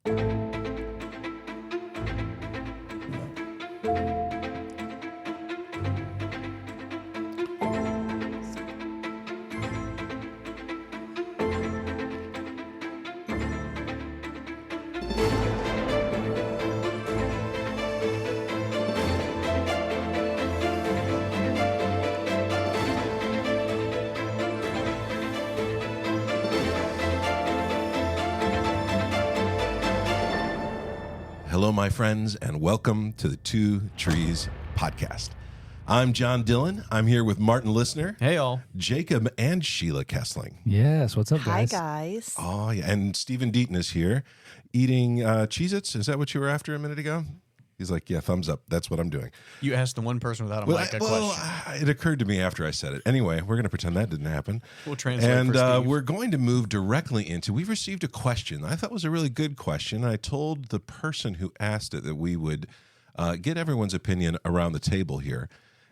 Hello, my friends, and welcome to the Two Trees Podcast. I'm John Dillon. I'm here with Martin Listener. Hey, all. Jacob and Sheila Kessling. Yes, what's up, guys? Hi, guys. Oh, yeah, and Stephen Deaton is here eating Cheez-Its. Is that what you were after a minute ago? He's like, yeah, thumbs up. That's what I'm doing. You asked the one person without a mic a question. It occurred to me after I said it. Anyway, we're going to pretend that didn't happen. We'll translate and for Steve. we're going to move directly into, we've received a question. I thought was a really good question. I told the person who asked it that we would get everyone's opinion around the table here.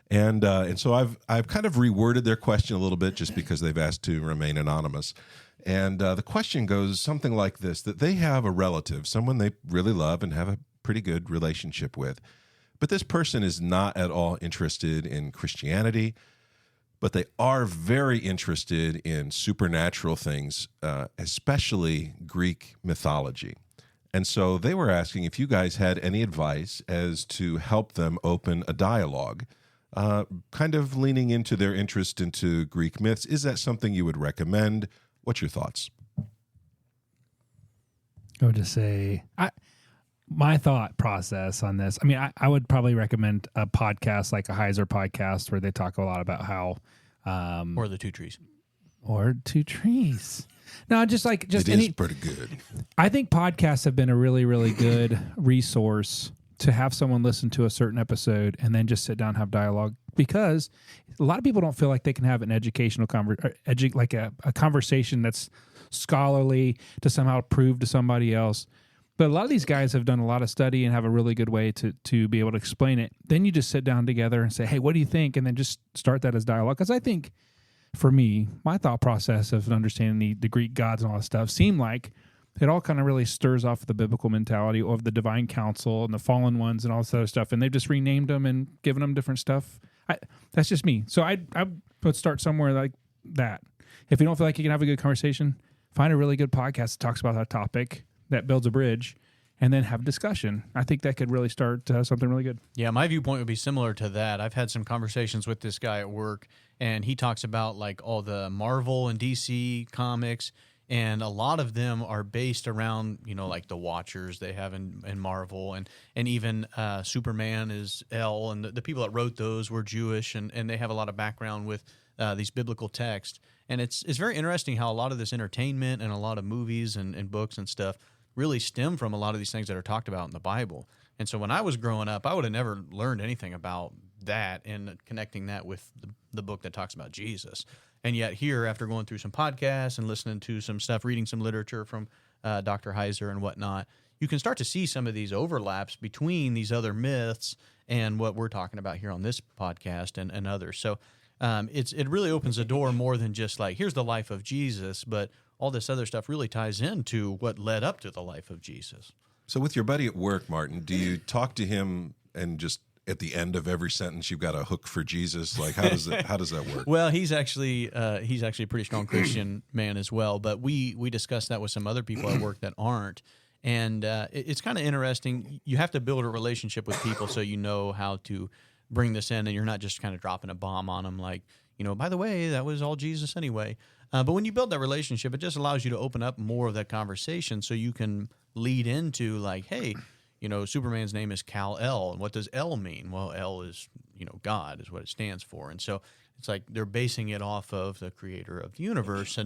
And so I've kind of reworded their question a little bit just because they've asked to remain anonymous. And the question goes something like this, that they have a relative, someone they really love and have a pretty good relationship with. But this person is not at all interested in Christianity, but they are very interested in supernatural things, especially Greek mythology. And so they were asking if you guys had any advice as to help them open a dialogue, kind of leaning into their interest into Greek myths. Is that something you would recommend? What's your thoughts? I would just say, my thought process on this, I mean, I would probably recommend a podcast like a Heiser podcast where they talk a lot about how... or the Two Trees. Or Two Trees. No, just It is pretty good. I think podcasts have been a really, really good resource to have someone listen to a certain episode and then just sit down and have dialogue, because a lot of people don't feel like they can have an educational a conversation that's scholarly to somehow prove to somebody else. But a lot of these guys have done a lot of study and have a really good way to be able to explain it. Then you just sit down together and say, hey, what do you think? And then just start that as dialogue. Because I think, for me, my thought process of understanding the Greek gods and all that stuff seemed like it all kind of really stirs off the biblical mentality of the divine council and the fallen ones and all this other stuff. And they've just renamed them and given them different stuff. That's just me. So I would start somewhere like that. If you don't feel like you can have a good conversation, find a really good podcast that talks about that topic, that builds a bridge, and then have discussion. I think that could really start something really good. Yeah, my viewpoint would be similar to that. I've had some conversations with this guy at work, and he talks about like all the Marvel and DC comics, and a lot of them are based around, like the Watchers they have in Marvel, and even Superman is El, and the people that wrote those were Jewish, and they have a lot of background with these biblical texts. And it's very interesting how a lot of this entertainment and a lot of movies and books and stuff really stem from a lot of these things that are talked about in the Bible. And so when I was growing up, I would have never learned anything about that and connecting that with the book that talks about Jesus. And yet here, after going through some podcasts and listening to some stuff, reading some literature from Dr. Heiser and whatnot, you can start to see some of these overlaps between these other myths and what we're talking about here on this podcast and others. So it really opens the door more than just like, here's the life of Jesus, but all this other stuff really ties into what led up to the life of Jesus. So with your buddy at work, Martin, do you talk to him and just at the end of every sentence you've got a hook for Jesus? Like, how does that work? Well, he's actually a pretty strong Christian man as well, but we discussed that with some other people at work that aren't. And it's kind of interesting. You have to build a relationship with people so you know how to bring this in, and you're not just kind of dropping a bomb on them like, by the way, that was all Jesus anyway. But when you build that relationship, it just allows you to open up more of that conversation so you can lead into like, hey, Superman's name is Kal-El, and what does El mean? Well, El is, God is what it stands for. And so it's like they're basing it off of the creator of the universe.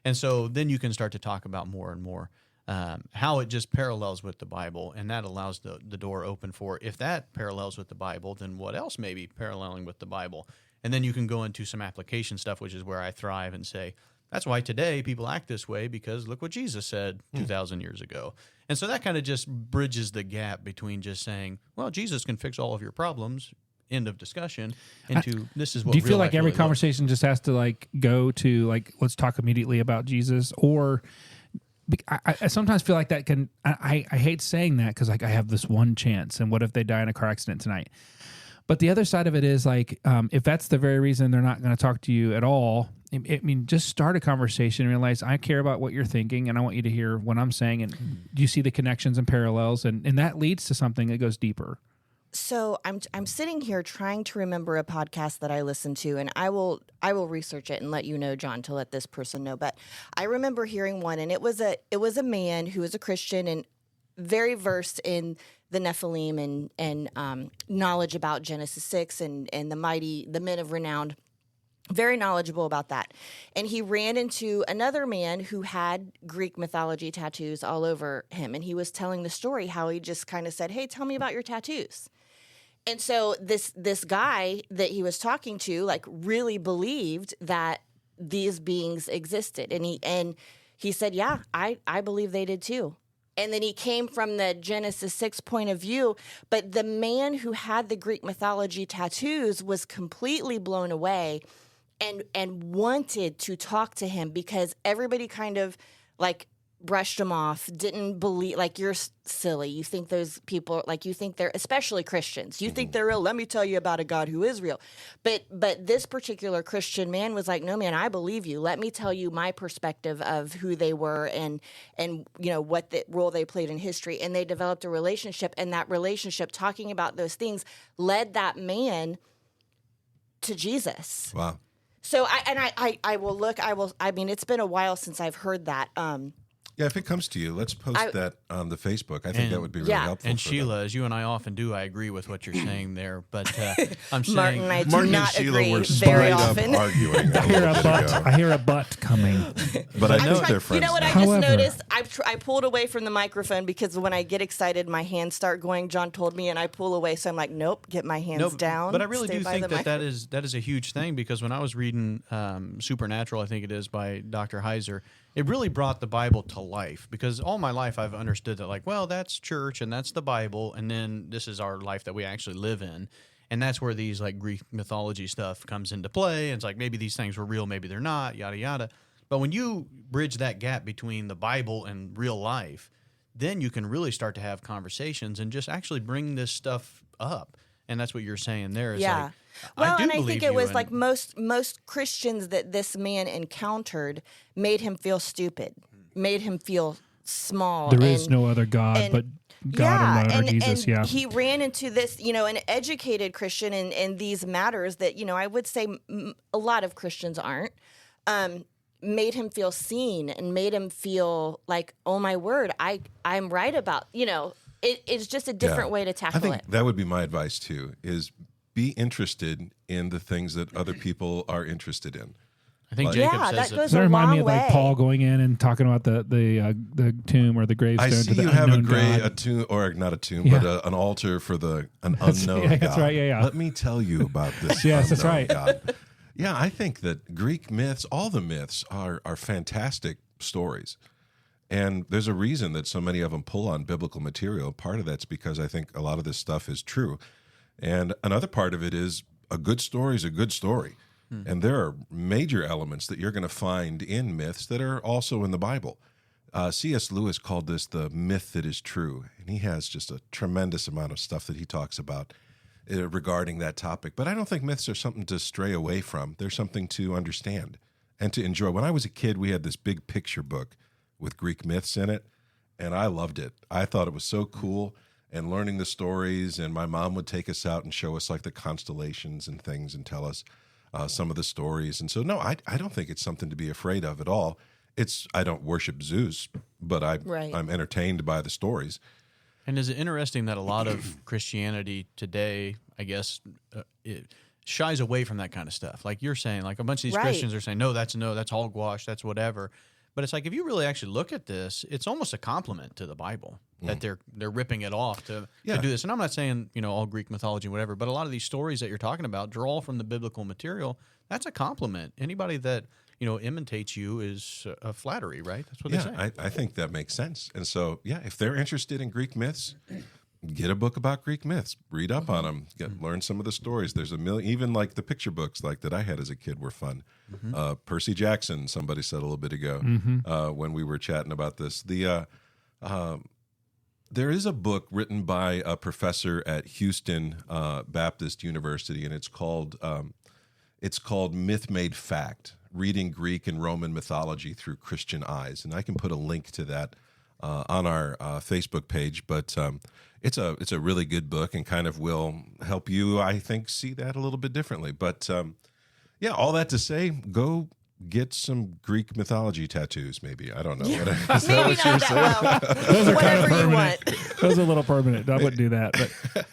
And so then you can start to talk about more and more how it just parallels with the Bible, and that allows the door open for, if that parallels with the Bible, then what else may be paralleling with the Bible? And then you can go into some application stuff, which is where I thrive and say, that's why today people act this way, because look what Jesus said 2,000 years ago. And so that kind of just bridges the gap between just saying, well, Jesus can fix all of your problems, end of discussion, into this is what do you feel like every really conversation just has to like go to like, let's talk immediately about Jesus? Or I sometimes feel like that can. I hate saying that because like I have this one chance, and what if they die in a car accident tonight? But the other side of it is like, if that's the very reason they're not going to talk to you at all, I mean, just start a conversation and realize I care about what you're thinking, and I want you to hear what I'm saying, and do you see the connections and parallels, and that leads to something that goes deeper. So I'm sitting here trying to remember a podcast that I listened to, and I will research it and let you know, John, to let this person know. But I remember hearing one, and it was a man who was a Christian and very versed in the Nephilim and knowledge about Genesis 6 and the men of renown. Very knowledgeable about that. And he ran into another man who had Greek mythology tattoos all over him. And he was telling the story how he just kind of said, hey, tell me about your tattoos. And so this guy that he was talking to like really believed that these beings existed. And he said, yeah, I believe they did too. And then he came from the Genesis 6 point of view. But the man who had the Greek mythology tattoos was completely blown away and wanted to talk to him because everybody kind of like brushed him off, didn't believe, like, you're silly. You think those people, like, you think they're, especially Christians, you think they're real. Let me tell you about a God who is real. But this particular Christian man was like, no, man, I believe you. Let me tell you my perspective of who they were and you know, what the role they played in history. And they developed a relationship, and that relationship, talking about those things, led that man to Jesus. Wow. So I will look, I mean, it's been a while since I've heard that. Yeah, if it comes to you, let's post that on the Facebook. I think that would be really helpful. And for Sheila, them. as you and I often do, I agree with what you're saying there. But I'm saying Martin and I do Martin and not Sheila agree were very straight often. up arguing. I hear a butt. I hear a butt coming. But I know I'm they're trying- friends. You know what now. I just However- noticed? I pulled away from the microphone because when I get excited, my hands start going. John told me, and I pull away. So I'm like, nope, get my hands down. But I really stay do by think the that microphone. is a huge thing, because when I was reading Supernatural, I think it is, by Dr. Heiser, it really brought the Bible to life, because all my life I've understood that, like, well, that's church and that's the Bible, and then this is our life that we actually live in. And that's where these like Greek mythology stuff comes into play. And it's like, maybe these things were real, maybe they're not, yada, yada. But when you bridge that gap between the Bible and real life, then you can really start to have conversations and just actually bring this stuff up. And that's what you're saying there. Is Yeah. like, Well, do and I believe think you, it was and- like most Christians that this man encountered made him feel stupid, made him feel small. There is no other God and- but God and Jesus. and Yeah. he ran into this, you know, an educated Christian in these matters that, you know, I would say a lot of Christians aren't, made him feel seen and made him feel like, oh my word, I'm right about, you know, it's just a different way to I tackle think it. that would be my advice too, is be interested in the things that other people are interested in. I think Like- Jacob Yeah, says that it. goes Does that a remind me long of like way. Paul going in and talking about the tomb or the gravestone? I see to the you have a unknown God? tomb, or not a tomb, Yeah. but an altar for an That's- unknown yeah, God. that's right, yeah. Let me tell you about this. Yes, that's unknown right. God. Yeah, I think that Greek myths, all the myths, are fantastic stories. And there's a reason that so many of them pull on biblical material. Part of that's because I think a lot of this stuff is true. And another part of it is a good story is a good story. And there are major elements that you're going to find in myths that are also in the Bible. C.S. Lewis called this the myth that is true. And he has just a tremendous amount of stuff that he talks about regarding that topic. But I don't think myths are something to stray away from. They're something to understand and to enjoy. When I was a kid, we had this big picture book with Greek myths in it, and I loved it. I thought it was so cool, and learning the stories, and my mom would take us out and show us like the constellations and things and tell us some of the stories. And so, no, I don't think it's something to be afraid of at all. I don't worship Zeus, but I'm entertained by the stories. And is it interesting that a lot of Christianity today, I guess, it shies away from that kind of stuff? Like you're saying, like a bunch of these Right. Christians are saying, no, that's hogwash, that's whatever. But it's like, if you really actually look at this, it's almost a compliment to the Bible that they're ripping it off to do this. And I'm not saying, you know, all Greek mythology, whatever, but a lot of these stories that you're talking about draw from the biblical material. That's a compliment. Anybody that, you know, imitates you is a flattery, right? That's what they say. I think that makes sense. And so, yeah, if they're interested in Greek myths, get a book about Greek myths, read up on them, learn some of the stories. There's a million, even like the picture books like that I had as a kid were fun. Percy Jackson, somebody said a little bit ago when we were chatting about this. There is a book written by a professor at Houston Baptist University, and it's called Myth Made Fact: Reading Greek and Roman Mythology Through Christian Eyes. And I can put a link to that on our Facebook page, but it's a really good book and kind of will help you, I think, see that a little bit differently. But yeah, all that to say, go get some Greek mythology tattoos, maybe. I don't know. Is that Maybe what you're not saying? that well. Those are kind of Whatever you permanent. want. Those are a little permanent. I wouldn't do that, but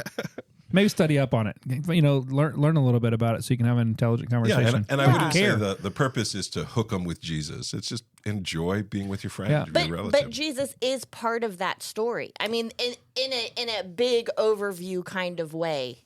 maybe study up on it. Learn a little bit about it so you can have an intelligent Yeah, conversation. and I wouldn't say Care. the purpose is to hook them with Jesus. It's just enjoy being with your friend, your But relative. Jesus is part of that story. I mean, in a big overview kind of way.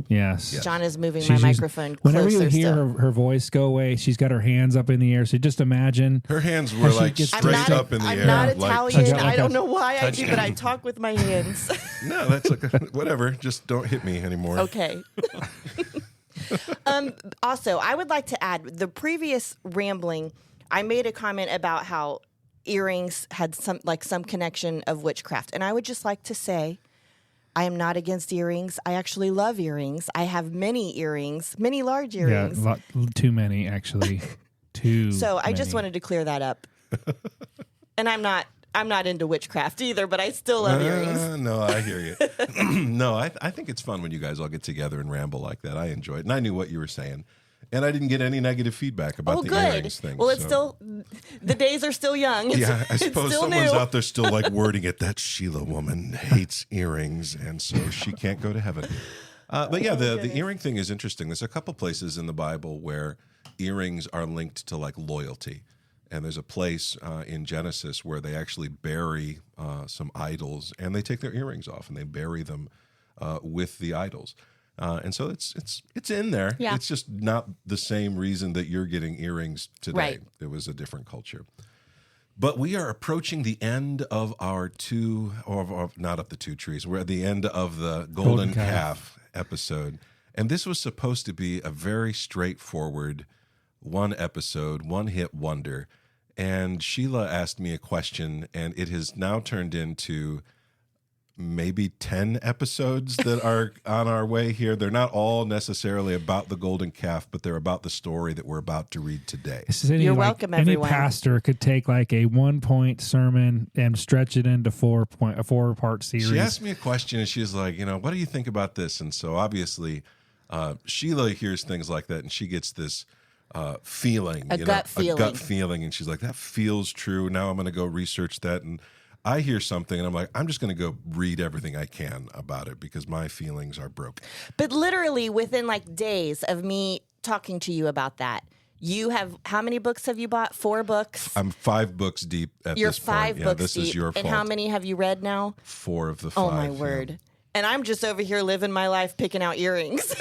Yes. John is moving She's my used- microphone Whenever closer you hear still. her voice go away, she's got her hands up in the air. So just imagine. Her hands were She like gets straight up in the I'm air. not like, Italian. Like I don't a know why I do, but I touchdown. talk with my hands. No, that's okay. Whatever. Just don't hit me anymore. Okay. Also, I would like to add the previous rambling. I made a comment about how earrings had some connection of witchcraft, and I would just like to say, I am not against earrings. I actually love earrings. I have many earrings, many large earrings. Yeah, too many, actually. So I just wanted to clear that up. And I'm not into witchcraft either, but I still love earrings. No, I hear you. No, I think it's fun when you guys all get together and ramble like that. I enjoy it. And I knew what you were saying. And I didn't get any negative feedback about Oh, the good. earrings thing. Well, it's so- still, the days are still young. It's, Yeah, I it's suppose still someone's new. out there still like wording it. That Sheila woman hates earrings, and so she can't go to heaven. But yeah, the earring thing is interesting. There's a couple places in the Bible where earrings are linked to like loyalty. And there's a place in Genesis where they actually bury some idols, and they take their earrings off and they bury them with the idols. And so it's in there. Yeah. It's just not the same reason that you're getting earrings today. Right. It was a different culture. But we are approaching the end of our not of the two trees. We're at the end of the Golden Calf episode. And this was supposed to be a very straightforward one episode, one hit wonder. And Sheila asked me a question, and it has now turned into maybe 10 episodes that are on our way here. They're not all necessarily about the Golden Calf, but they're about the story that we're about to read today. This is You're welcome, any everyone. pastor could take like a 1-point sermon and stretch it into a 4-part series. She asked me a question, and she's like, what do you think about this? And so obviously Sheila hears things like that, and she gets this feeling. A gut feeling. And she's like, that feels true. Now I'm going to go research that. And I hear something, and I'm like, I'm just going to go read everything I can about it because my feelings are broken. But literally within like days of me talking to you about that, you have, how many books have you bought? 4 books? I'm 5 books deep at You're this point. 5 Yeah, books this deep. is your fault. And how many have you read now? 4 of the 5. Oh, my yeah. word. And I'm just over here living my life picking out earrings.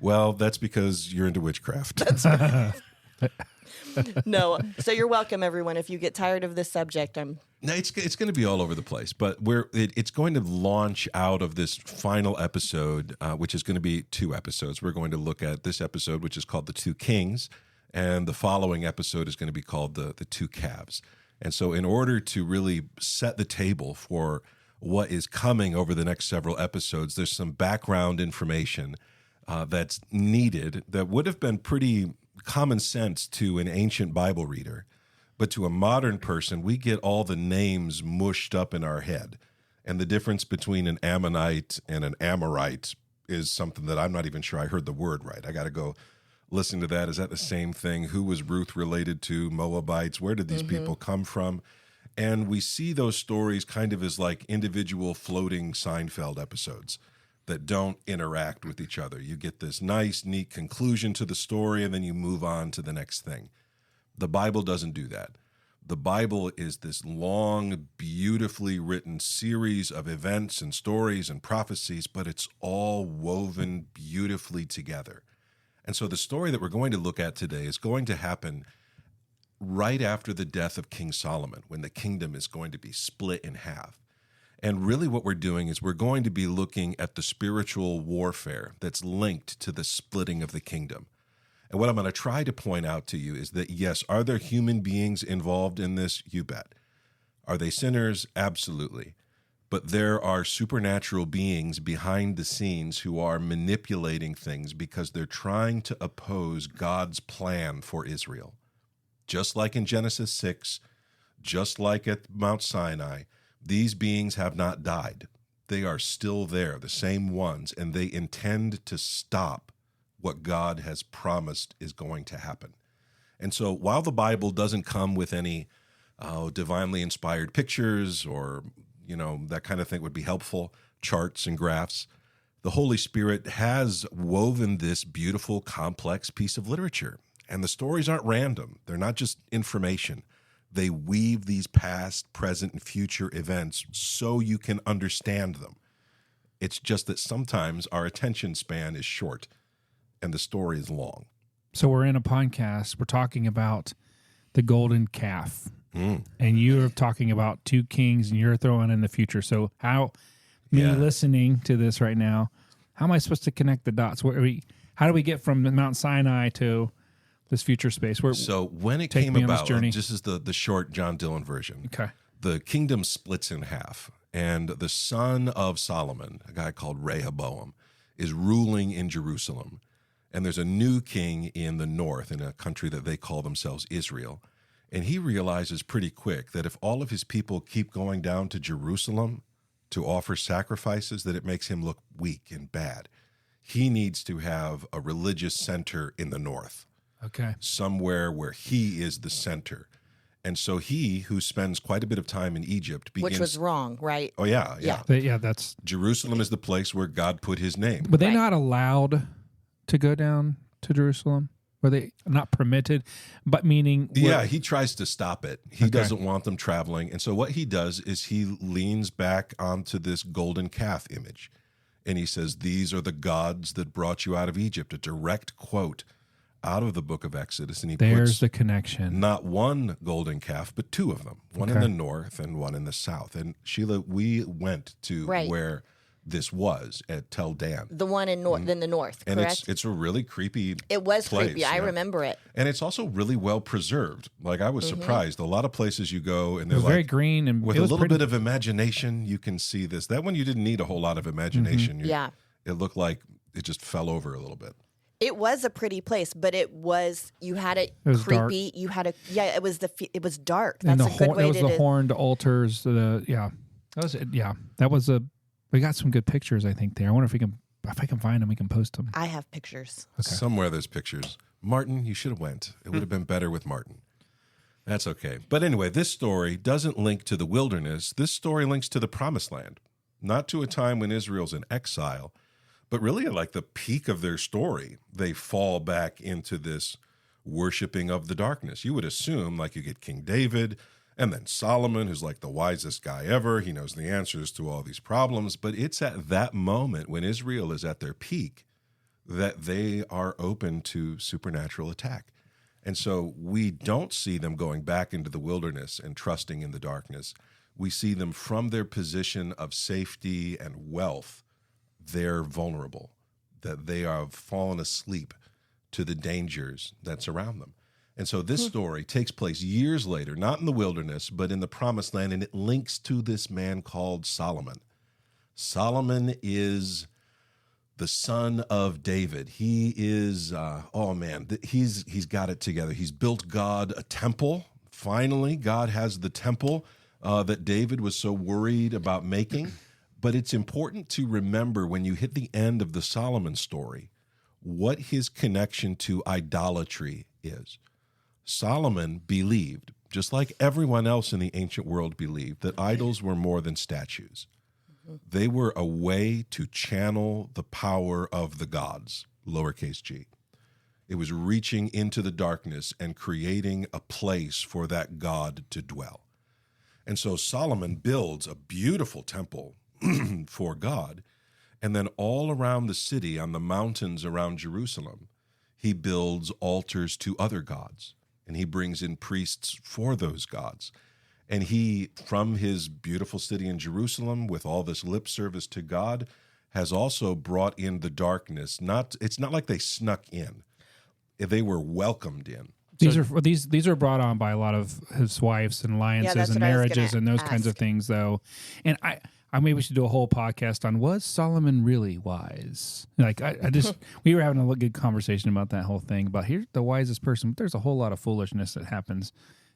Well, that's because you're into witchcraft. No. So you're welcome, everyone. If you get tired of this subject, No, it's going to be all over the place, but it's going to launch out of this final episode, which is going to be 2 episodes. We're going to look at this episode, which is called The Two Kings, and the following episode is going to be called The Two Calves. And so in order to really set the table for what is coming over the next several episodes, there's some background information that's needed that would have been pretty common sense to an ancient Bible reader. But to a modern person, we get all the names mushed up in our head. And the difference between an Ammonite and an Amorite is something that I'm not even sure I heard the word right. I got to go listen to that. Is that the same thing? Who was Ruth related to? Moabites? Where did these people come from? And we see those stories kind of as like individual floating Seinfeld episodes that don't interact with each other. You get this nice, neat conclusion to the story, and then you move on to the next thing. The Bible doesn't do that. The Bible is this long, beautifully written series of events and stories and prophecies, but it's all woven beautifully together. And so the story that we're going to look at today is going to happen right after the death of King Solomon, when the kingdom is going to be split in half. And really what we're doing is we're going to be looking at the spiritual warfare that's linked to the splitting of the kingdom. And what I'm going to try to point out to you is that, yes, are there human beings involved in this? You bet. Are they sinners? Absolutely. But there are supernatural beings behind the scenes who are manipulating things because they're trying to oppose God's plan for Israel. Just like in Genesis 6, just like at Mount Sinai, these beings have not died. They are still there, the same ones, and they intend to stop what God has promised is going to happen. And so while the Bible doesn't come with any divinely inspired pictures or, that kind of thing would be helpful, charts and graphs, the Holy Spirit has woven this beautiful, complex piece of literature. And the stories aren't random. They're not just information. They weave these past, present, and future events so you can understand them. It's just that sometimes our attention span is short and the story is long. So we're in a podcast. We're talking about the golden calf. And you're talking about 2 kings and you're throwing in the future. So how, listening to this right now, how am I supposed to connect the dots? How do we get from Mount Sinai to this future space? So when it came about, this is the short John Dillon version. Okay. The kingdom splits in half, and the son of Solomon, a guy called Rehoboam, is ruling in Jerusalem. And there's a new king in the north, in a country that they call themselves Israel. And he realizes pretty quick that if all of his people keep going down to Jerusalem to offer sacrifices, that it makes him look weak and bad. He needs to have a religious center in the north. Okay. Somewhere where he is the center. And so he, who spends quite a bit of time in Egypt, begins... Which was wrong, right? Oh, yeah. That's... Jerusalem is the place where God put his name. Were they not allowed to go down to Jerusalem? Were they not permitted? But meaning... Yeah, he tries to stop it. He doesn't want them traveling. And so what he does is he leans back onto this golden calf image. And he says, these are the gods that brought you out of Egypt. A direct quote out of the book of Exodus. And there's puts the connection. Not one golden calf, but 2 of them. One in the north and one in the south. And Sheila, we went to where this was at Tel Dan. The one in the north, and correct? it's a really creepy It was place, creepy. I remember it. And it's also really well preserved. Like, I was surprised. A lot of places you go and they're very green and with a little bit of imagination, you can see this. That one you didn't need a whole lot of imagination. It looked like it just fell over a little bit. It was a pretty place, but you had it creepy. Dark. You had it was dark. That's a good way to... the horned altars. That was it. Yeah. That was we got some good pictures, I think, there. I wonder if I can find them, we can post them. I have pictures. Okay. Somewhere there's pictures. Martin, you should have went. It would have been better with Martin. That's okay. But anyway, this story doesn't link to the wilderness. This story links to the promised land, not to a time when Israel's in exile, but really at like the peak of their story. They fall back into this worshiping of the darkness. You would assume, like, you get King David, and then Solomon, who's like the wisest guy ever. He knows the answers to all these problems. But it's at that moment when Israel is at their peak that they are open to supernatural attack. And so we don't see them going back into the wilderness and trusting in the darkness. We see them from their position of safety and wealth. They're vulnerable, that they have fallen asleep to the dangers that surround them. And so this story takes place years later, not in the wilderness, but in the promised land, and it links to this man called Solomon. Solomon is the son of David. He is, he's got it together. He's built God a temple. Finally, God has the temple that David was so worried about making. But it's important to remember when you hit the end of the Solomon story, what his connection to idolatry is. Solomon believed, just like everyone else in the ancient world believed, that idols were more than statues. They were a way to channel the power of the gods, lowercase g. It was reaching into the darkness and creating a place for that God to dwell. And so Solomon builds a beautiful temple for God, and then all around the city, on the mountains around Jerusalem, he builds altars to other gods. And he brings in priests for those gods. And he, from his beautiful city in Jerusalem, with all this lip service to God, has also brought in the darkness. It's not like they snuck in; they were welcomed in. These are brought on by a lot of his wives and alliances and marriages and those kinds of things, though. And I maybe we should do a whole podcast on, was Solomon really wise? Like I just we were having a good conversation about that whole thing about here's the wisest person, but there's a whole lot of foolishness that happens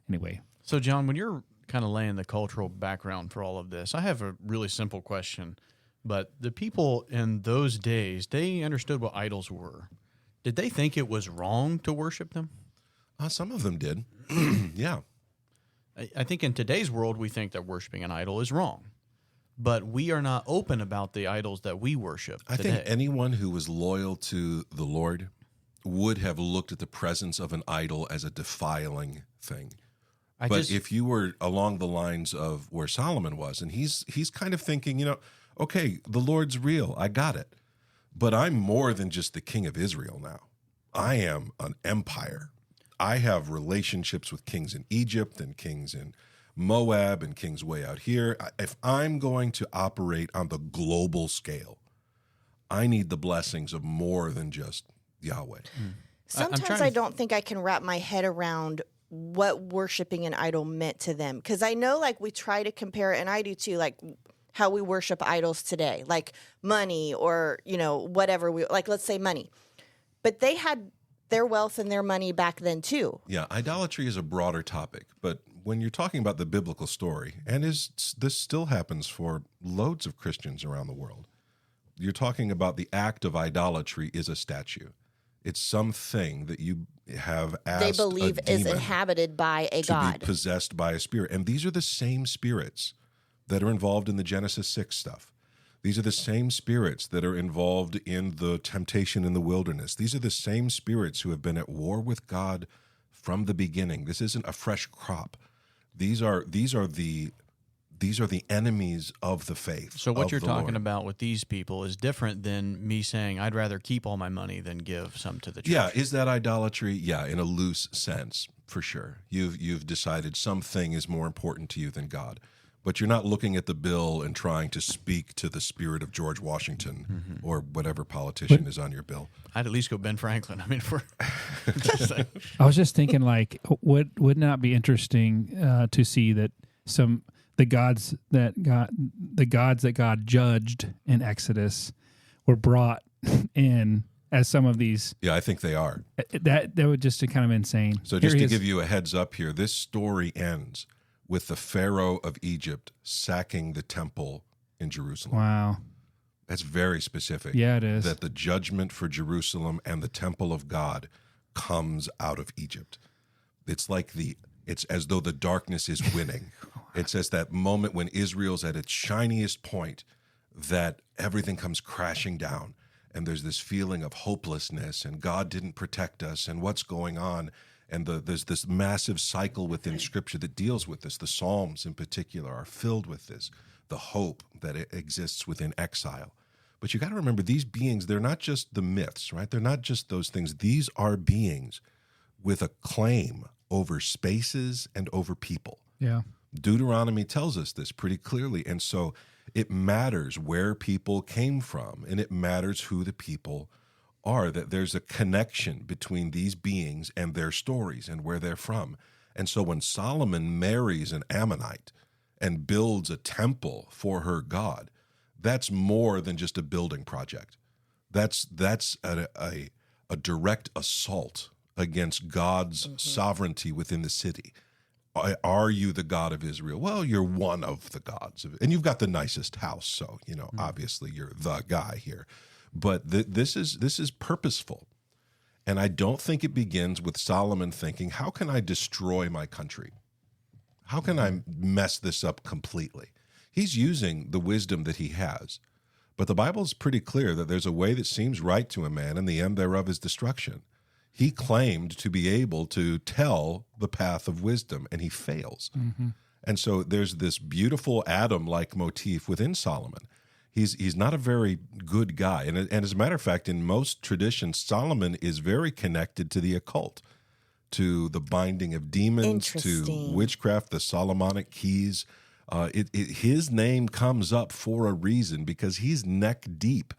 anyway. So John, when you're kind of laying the cultural background for all of this, I have a really simple question. But the people in those days, they understood what idols were. Did they think it was wrong to worship them? Some of them did. Yeah. I think in today's world, we think that worshiping an idol is wrong. But we are not open about the idols that we worship today. I think anyone who was loyal to the Lord would have looked at the presence of an idol as a defiling thing. But if you were along the lines of where Solomon was, and he's kind of thinking, okay, the Lord's real, I got it. But I'm more than just the king of Israel now. I am an empire. I have relationships with kings in Egypt and kings in Moab and kings way out here. If I'm going to operate on the global scale, I need the blessings of more than just Yahweh. Sometimes I don't think I can wrap my head around what worshiping an idol meant to them. Because I know, like, we try to compare, and I do too, like how we worship idols today, like money or, whatever. Like, let's say money. But they had their wealth and their money back then too. Yeah, idolatry is a broader topic, but when you're talking about the biblical story, and this still happens for loads of Christians around the world, you're talking about the act of idolatry is a statue. It's something that you have asked they believe is inhabited by a god, be possessed by a spirit. And these are the same spirits that are involved in the Genesis 6 stuff. These are the same spirits that are involved in the temptation in the wilderness. These are the same spirits who have been at war with God from the beginning. This isn't a fresh crop. These are the enemies of the faith. So what you're talking about with these people is different than me saying I'd rather keep all my money than give some to the church. Yeah, is that idolatry? Yeah, in a loose sense, for sure. You've decided something is more important to you than God. But you're not looking at the bill and trying to speak to the spirit of George Washington or whatever politician is on your bill. I'd at least go Ben Franklin. I mean, I was just thinking, like, would not be interesting to see that the gods that God judged in Exodus were brought in as some of these. Yeah, I think they are. That would just kind of insane. So just to give you a heads up here, this story ends with the Pharaoh of Egypt sacking the temple in Jerusalem. Wow. That's very specific. Yeah, it is. That the judgment for Jerusalem and the temple of God comes out of Egypt. It's as though the darkness is winning. It's as that moment when Israel's at its shiniest point that everything comes crashing down. And there's this feeling of hopelessness and God didn't protect us and what's going on. And there's this massive cycle within Scripture that deals with this. The Psalms in particular are filled with this, the hope that exists within exile. But you got to remember, these beings, they're not just the myths, right? They're not just those things. These are beings with a claim over spaces and over people. Yeah. Deuteronomy tells us this pretty clearly. And so it matters where people came from, and it matters who the people are, that there's a connection between these beings and their stories and where they're from. And so when Solomon marries an Ammonite and builds a temple for her God, that's more than just a building project. That's a direct assault against God's sovereignty within the city. Are you the God of Israel? Well, you're one of the gods. And you've got the nicest house, so, obviously you're the guy here. But this is purposeful. And I don't think it begins with Solomon thinking, how can I destroy my country? How can I mess this up completely? He's using the wisdom that he has. But the Bible is pretty clear that there's a way that seems right to a man, and the end thereof is destruction. He claimed to be able to tell the path of wisdom, and he fails. Mm-hmm. And so there's this beautiful Adam-like motif within Solomon. He's not a very good guy. And as a matter of fact, in most traditions, Solomon is very connected to the occult, to the binding of demons, to Interesting. witchcraft, the Solomonic keys. His name comes up for a reason because he's neck deep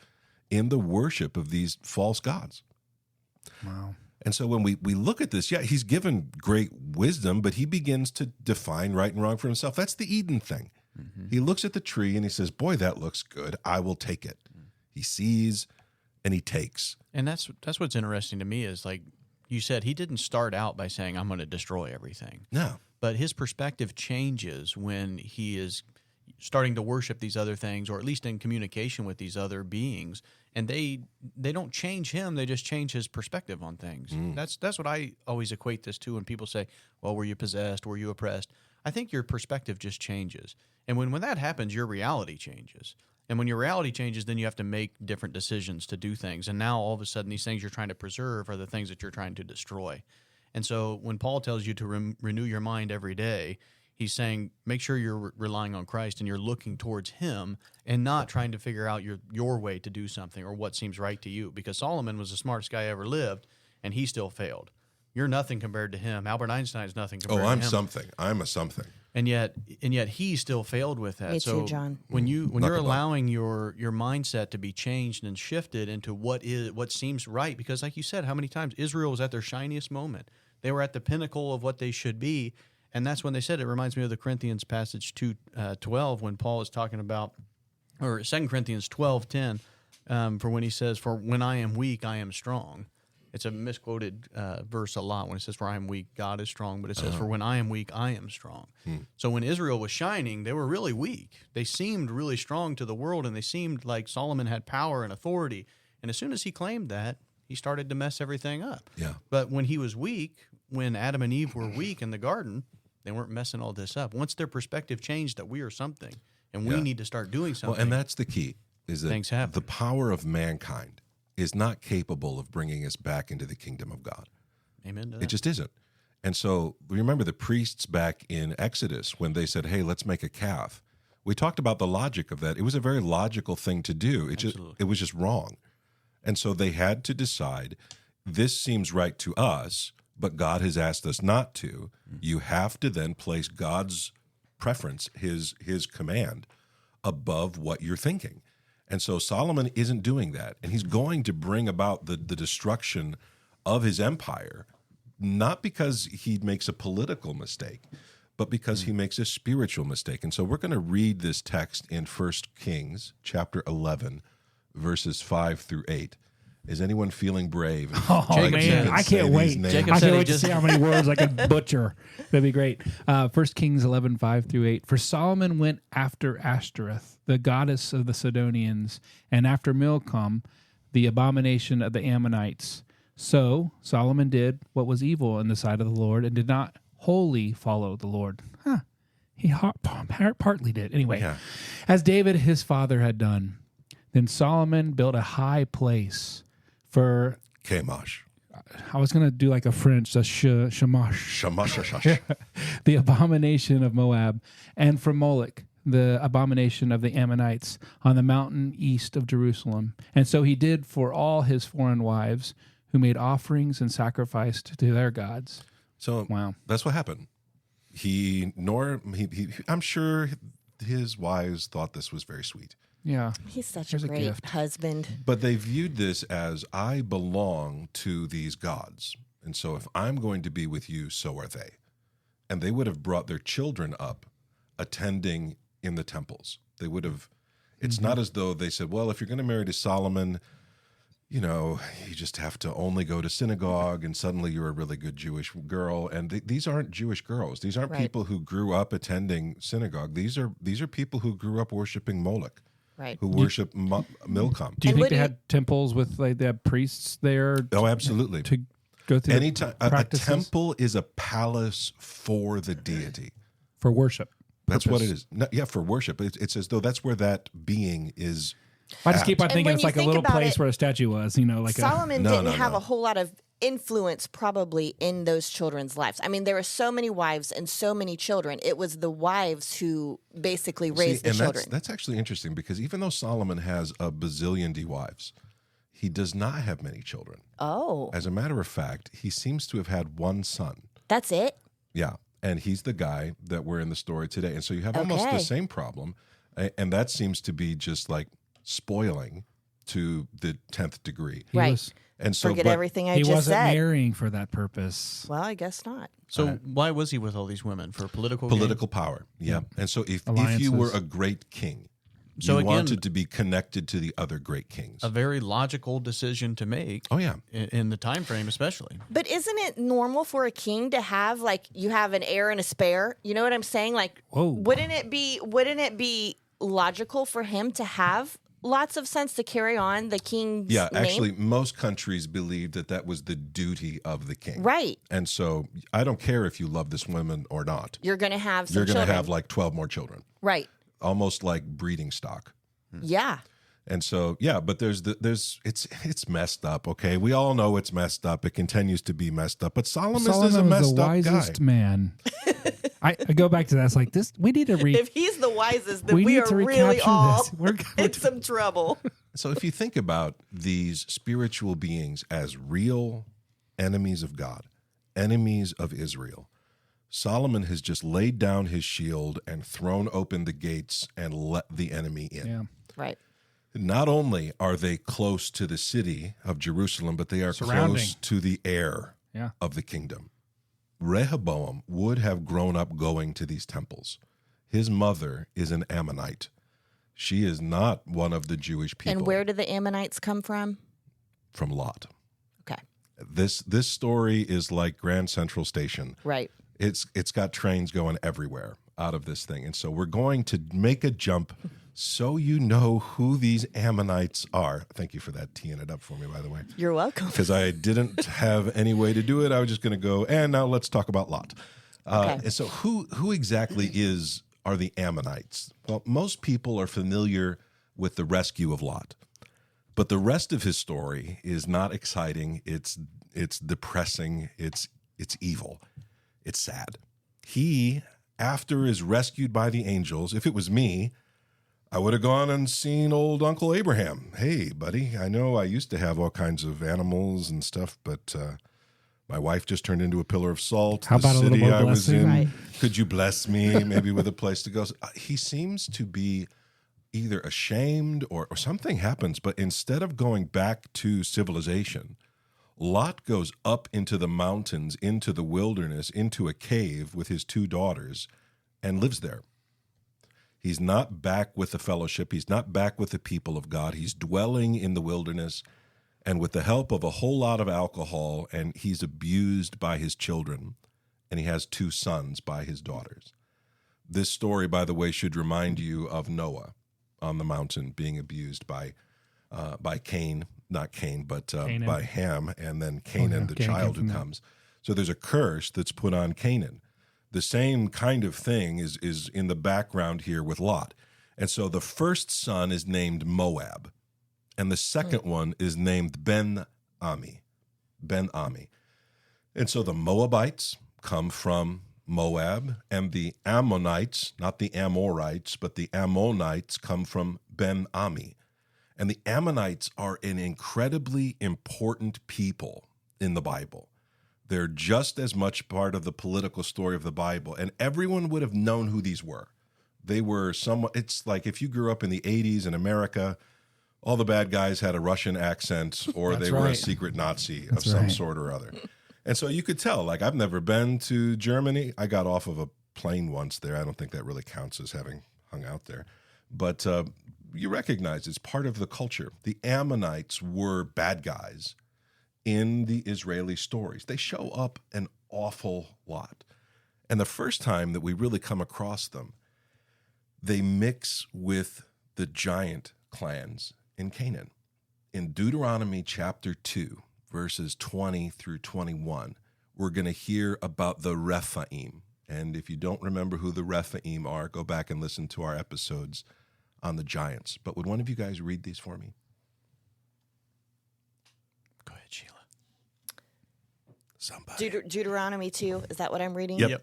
in the worship of these false gods. Wow. And so when we look at this, yeah, he's given great wisdom, but he begins to define right and wrong for himself. That's the Eden thing. He looks at the tree and he says, boy, that looks good. I will take it. He sees and he takes. And that's what's interesting to me is, like you said, he didn't start out by saying, I'm going to destroy everything. No. But his perspective changes when he is starting to worship these other things, or at least in communication with these other beings. And they don't change him; they just change his perspective on things. That's what I always equate this to when people say, "Well, were you possessed? Were you oppressed?" I think your perspective just changes, and when that happens, your reality changes. And when your reality changes, then you have to make different decisions to do things. And now all of a sudden, these things you're trying to preserve are the things that you're trying to destroy. And so when Paul tells you to renew your mind every day, he's saying make sure you're relying on Christ and you're looking towards him and not trying to figure out your way to do something or what seems right to you. Because Solomon was the smartest guy ever lived, and he still failed. You're nothing compared to him. Albert Einstein's nothing compared to him. I'm something. I'm a something. And yet he still failed with that. Me so too, John. When you're Knuckle allowing your mindset to be changed and shifted into what seems right, because like you said, how many times Israel was at their shiniest moment. They were at the pinnacle of what they should be. And that's when they said, it reminds me of the Corinthians passage 2:12 when Paul is talking about, or 2 Corinthians 12:10, for when he says, for when I am weak, I am strong. It's a misquoted verse a lot when it says, for I am weak, God is strong. But it says, for when I am weak, I am strong. So when Israel was shining, they were really weak. They seemed really strong to the world, and they seemed like Solomon had power and authority. And as soon as he claimed that, he started to mess everything up. Yeah. But when he was weak, when Adam and Eve were weak in the garden, they weren't messing all this up. Once their perspective changed that we are something, and we need to start doing something. Well, and that's the key, is that Things happen. the power of mankind is not capable of bringing us back into the kingdom of God. Amen to that. It just isn't. And so remember the priests back in Exodus when they said, hey, let's make a calf. We talked about the logic of that. It was a very logical thing to do. It was just wrong. And so they had to decide, this seems right to us, but God has asked us not to. You have to then place God's preference, his command, above what you're thinking. And so Solomon isn't doing that. And he's going to bring about the destruction of his empire, not because he makes a political mistake, but because he makes a spiritual mistake. And so we're going to read this text in 1 Kings chapter 11, verses 5 through 8. Is anyone feeling brave? Oh, Jacob man, said- I can't wait. Jacob I said can't he wait to just- see how many words I can butcher. That'd be great. 1 Kings 11, 5 through 8. For Solomon went after Ashtoreth, the goddess of the Sidonians, and after Milcom, the abomination of the Ammonites. So Solomon did what was evil in the sight of the Lord and did not wholly follow the Lord. He partly did. Anyway, Yeah. as David his father had done. Then Solomon built a high place for, Chemosh. I was going to do like a French, the shamash, Shamash. the abomination of Moab, and for Moloch, the abomination of the Ammonites, on the mountain east of Jerusalem. And so he did for all his foreign wives who made offerings and sacrificed to their gods. So Wow. that's what happened. I'm sure his wives thought this was very sweet. Yeah. He's such Here's a a great gift. husband. But they viewed this as, I belong to these gods. And so if I'm going to be with you, so are they. And they would have brought their children up attending in the temples. They would have, it's not as though they said, well, if you're going to marry to Solomon, you just have to only go to synagogue and suddenly you're a really good Jewish girl. And these aren't Jewish girls. These aren't Right. people who grew up attending synagogue. These are people who grew up worshiping Moloch. Right. Who worship Milcom. Do you And think they would had temples with like they had priests there Oh, absolutely. to go through Anytime a practices temple is a palace for the deity. for worship? That's what it Purpose. is. Yeah, for worship. It's as though that's where that being is. I just keep on And thinking when it's you like a think little about place it, where a statue was, like Solomon No, didn't no, have no. a whole lot of influence probably in those children's lives. I mean, there were so many wives and so many children. It was the wives who basically raised the and children. that's actually interesting because even though Solomon has a bazillion wives, he does not have many children. Oh, As a matter of fact, he seems to have had one son. that's it? Yeah. And he's the guy that we're in the story today. And so you have almost the Okay. same problem. And that seems to be just like spoiling to the 10th degree. He Right. was, And so, Forget but everything I he just wasn't said. marrying for that purpose. Well, I guess not. So why was he with all these women? For political gain? political power. Yeah. And so if you Alliances. were a great king, So you again- wanted to be connected to the other great kings. A very logical decision to make Oh, yeah. in the time frame, especially. But isn't it normal for a king to have like you have an heir and a spare? You know what I'm saying? Like, Whoa. wouldn't it be logical for him to have lots of sense to carry on the king's Yeah, name? actually, most countries believed that that was the duty of the king. Right. And so I don't care if you love this woman or not. You're going to have some You're going to children. have like 12 more children, Right. almost like breeding stock. Yeah. And so, yeah, but it's messed up. Okay, we all know it's messed up. It continues to be messed up. But Solomon is a Solomon was messed the up wisest guy. man. I go back to that. It's like this. We need to If he's the wisest, then we we need are to really recapture all this. We're in some trouble. So, if you think about these spiritual beings as real enemies of God, enemies of Israel, Solomon has just laid down his shield and thrown open the gates and let the enemy in. Yeah. Right. Not only are they close to the city of Jerusalem, but they are Surrounding. close to the heir Yeah. of the kingdom. Rehoboam would have grown up going to these temples. His mother is an Ammonite. She is not one of the Jewish people. And where do the Ammonites come from? From Lot. Okay. This story is like Grand Central Station. Right. It's got trains going everywhere out of this thing. And so we're going to make a jump so you know who these Ammonites are. Thank you for that, teeing it up for me, by the way. You're welcome. Because I didn't have any way to do it. I was just going to go, and now let's talk about Lot. Okay. And so who exactly are the Ammonites? Well, most people are familiar with the rescue of Lot. But the rest of his story is not exciting. It's depressing. It's evil. It's sad. He, after is rescued by the angels, if it was me, I would have gone and seen old Uncle Abraham. Hey, buddy, I know I used to have all kinds of animals and stuff, but my wife just turned into a pillar of salt. How The about a little city more I was blessing? in, Right. could you bless me maybe with a place to go? He seems to be either ashamed or something happens, but instead of going back to civilization, Lot goes up into the mountains, into the wilderness, into a cave with his 2 daughters and lives there. He's not back with the fellowship. He's not back with the people of God. He's dwelling in the wilderness and with the help of a whole lot of alcohol, and he's abused by his children, and he has 2 sons by his daughters. This story, by the way, should remind you of Noah on the mountain being abused by Cain, not Cain, but Canaan. by Ham, and then Canaan, yeah. the Canaan child came who from that. comes. So there's a curse that's put on Canaan. The same kind of thing is in the background here with Lot. And so the first son is named Moab, and the second one is named Ben-Ami. Ben-Ami. And so the Moabites come from Moab, and the Ammonites, not the Amorites, but the Ammonites come from Ben-Ami. And the Ammonites are an incredibly important people in the Bible. They're just as much part of the political story of the Bible, and everyone would have known who these were. They were somewhat, it's like if you grew up in the 80s in America, all the bad guys had a Russian accent or That's they were a right. secret Nazi That's of some right. sort or other. And so you could tell, like, I've never been to Germany. I got off of a plane once there. I don't think that really counts as having hung out there. But you recognize it's part of the culture. The Ammonites were bad guys in the Israeli stories. They show up an awful lot. And the first time that we really come across them, they mix with the giant clans in Canaan. In Deuteronomy chapter 2, verses 20 through 21, we're going to hear about the Rephaim. And if you don't remember who the Rephaim are, go back and listen to our episodes on the giants. But would one of you guys read these for me? Go ahead, Sheila. Somebody. Deuteronomy 2, is that what I'm reading? Yep.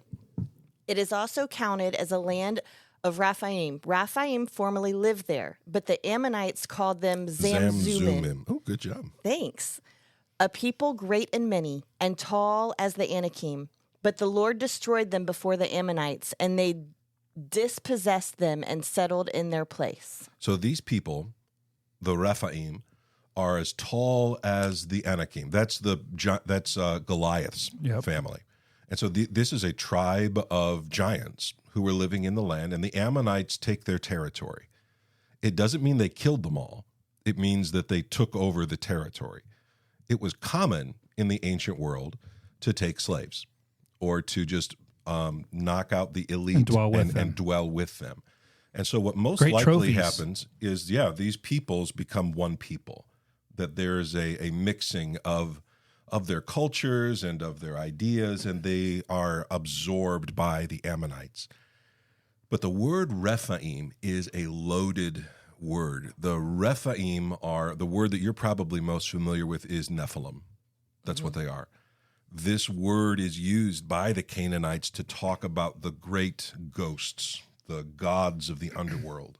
It is also counted as a land of Raphaim. Raphaim formerly lived there, but the Ammonites called them Zamzummim. Oh, good job. Thanks. A people great and many, and tall as the Anakim. But the Lord destroyed them before the Ammonites, and they dispossessed them and settled in their place. So these people, the Rephaim, are as tall as the Anakim. That's Goliath's family. And so this is a tribe of giants who were living in the land, and the Ammonites take their territory. It doesn't mean they killed them all. It means that they took over the territory. It was common in the ancient world to take slaves or to just knock out the elite and dwell with them. And so what most likely happens is, these peoples become one people, that there's a mixing of their cultures and of their ideas, and they are absorbed by the Ammonites. But the word Rephaim is a loaded word. The Rephaim are, the word that you're probably most familiar with is Nephilim. That's what they are. This word is used by the Canaanites to talk about the great ghosts, the gods of the underworld.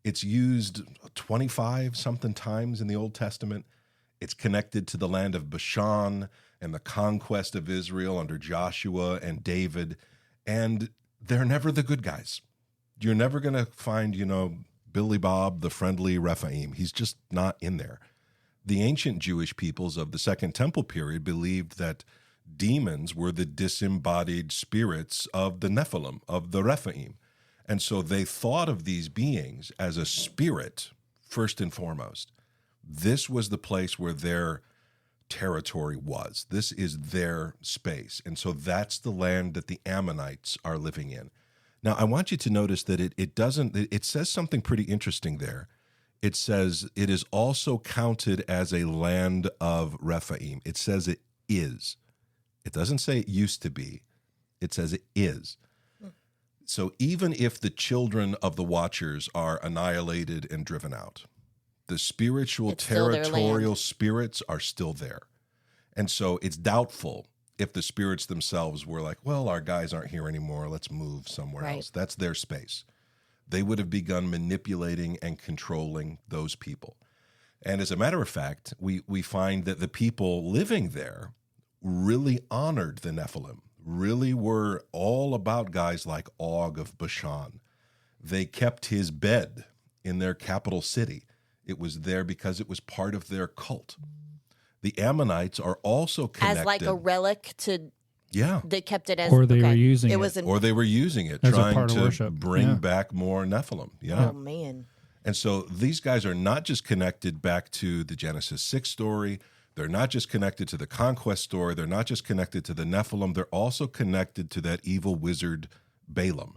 It's used 25-something times in the Old Testament. It's connected to the land of Bashan and the conquest of Israel under Joshua and David. And they're never the good guys. You're never going to find, Billy Bob, the friendly Rephaim. He's just not in there. The ancient Jewish peoples of the Second Temple period believed that demons were the disembodied spirits of the Nephilim, of the Rephaim. And so they thought of these beings as a spirit, first and foremost. This was the place where their territory was. This is their space. And so that's the land that the Ammonites are living in. Now, I want you to notice that it says something pretty interesting there. It says it is also counted as a land of Rephaim. It says it is. It doesn't say it used to be. It says it is. So even if the children of the Watchers are annihilated and driven out, the spiritual territorial spirits are still there. And so it's doubtful if the spirits themselves were like, well, our guys aren't here anymore, let's move somewhere else. That's their space. They would have begun manipulating and controlling those people. And as a matter of fact, we find that the people living there really honored the Nephilim, really were all about guys like Og of Bashan. They kept his bed in their capital city. It was there because it was part of their cult. The Ammonites are also connected. As like a relic to... Yeah. They kept it as... Or they were using it. Or they were using it, as trying to worship. bring back more Nephilim. Yeah. Oh, man. And so these guys are not just connected back to the Genesis 6 story. They're not just connected to the conquest story. They're not just connected to the Nephilim. They're also connected to that evil wizard Balaam.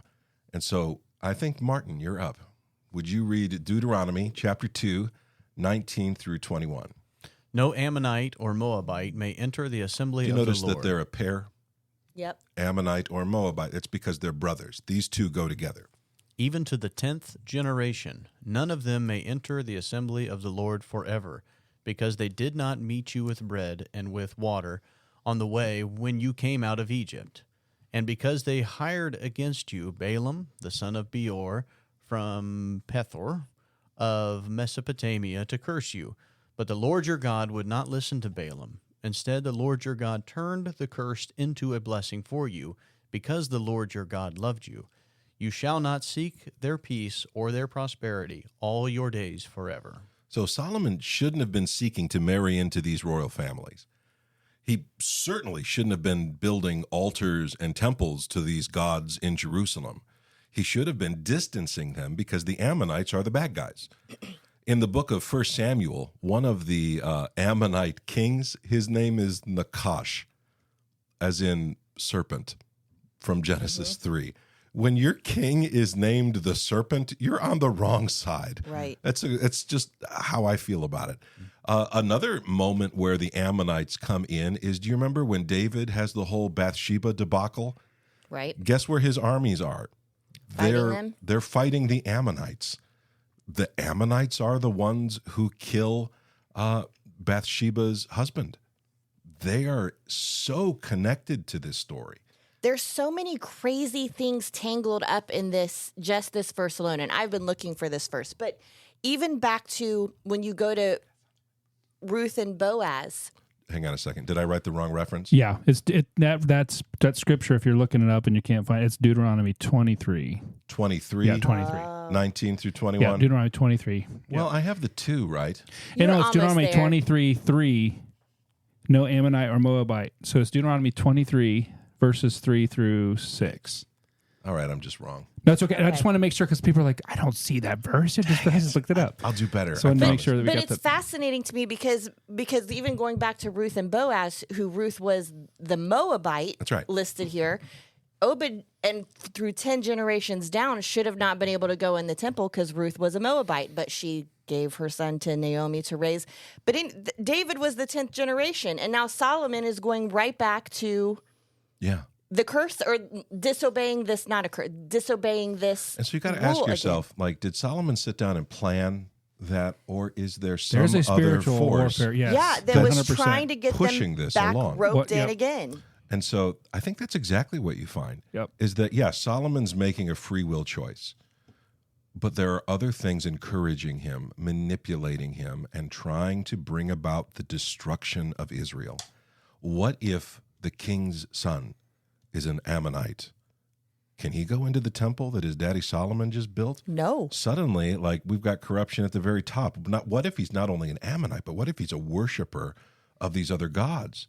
And so I think, Martin, you're up. Would you read Deuteronomy chapter 2, 19 through 21? No Ammonite or Moabite may enter the assembly of the Lord. Do you notice that they're a pair? Yep. Ammonite or Moabite. It's because they're brothers. These two go together. Even to the 10th generation, none of them may enter the assembly of the Lord forever, because they did not meet you with bread and with water on the way when you came out of Egypt, and because they hired against you Balaam, the son of Beor, from Pethor of Mesopotamia to curse you. But the Lord your God would not listen to Balaam. Instead, the Lord your God turned the cursed into a blessing for you, because the Lord your God loved you. You shall not seek their peace or their prosperity all your days forever. So Solomon shouldn't have been seeking to marry into these royal families. He certainly shouldn't have been building altars and temples to these gods in Jerusalem. He should have been distancing them because the Ammonites are the bad guys. In the book of 1 Samuel, one of the Ammonite kings, his name is Nakash, as in serpent, from Genesis 3. When your king is named the serpent, you're on the wrong side. Right. It's just how I feel about it. Another moment where the Ammonites come in is, do you remember when David has the whole Bathsheba debacle? Right. Guess where his armies are? They're fighting the Ammonites. The Ammonites are the ones who kill Bathsheba's husband. They are so connected to this story. there's so many crazy things tangled up in this verse alone. And I've been looking for this verse. But even back to when you go to Ruth and Boaz. Hang on a second. Did I write the wrong reference? Yeah, that's scripture. If you're looking it up and you can't find it, it's Deuteronomy 23. 23? Yeah, 23. 19 through 21? Yeah, Deuteronomy 23. Well, I have the 2, right? You know, it's almost Deuteronomy there. 23:3. No Ammonite or Moabite. So it's Deuteronomy 23 verses 3 through 6. All right, I'm just wrong. No, it's okay. I Okay. just want to make sure because people are like, I don't see that verse. I just looked it up. I'll do better. So I I want to make promise. sure that we But got it's that. fascinating to me because even going back to Ruth and Boaz, who Ruth was the Moabite That's right. listed here, Obed and through 10 generations down should have not been able to go in the temple because Ruth was a Moabite, but she gave her son to Naomi to raise. But David was the 10th generation, and now Solomon is going right back to Yeah. the curse or disobeying this, disobeying this. And so you got to rule ask again. yourself, like, did Solomon sit down and plan that, or is there some There's a other spiritual force? warfare. Yes. Yeah, that was 100%. trying to get pushing them this back along. roped What- in yep. again. And so I think that's exactly what you find. Yep. Is that, yeah, Solomon's making a free will choice, but there are other things encouraging him, manipulating him, and trying to bring about the destruction of Israel. What if the king's son is an Ammonite? Can he go into the temple that his daddy Solomon just built? No. Suddenly, like, we've got corruption at the very top. What if he's not only an Ammonite, but what if he's a worshiper of these other gods?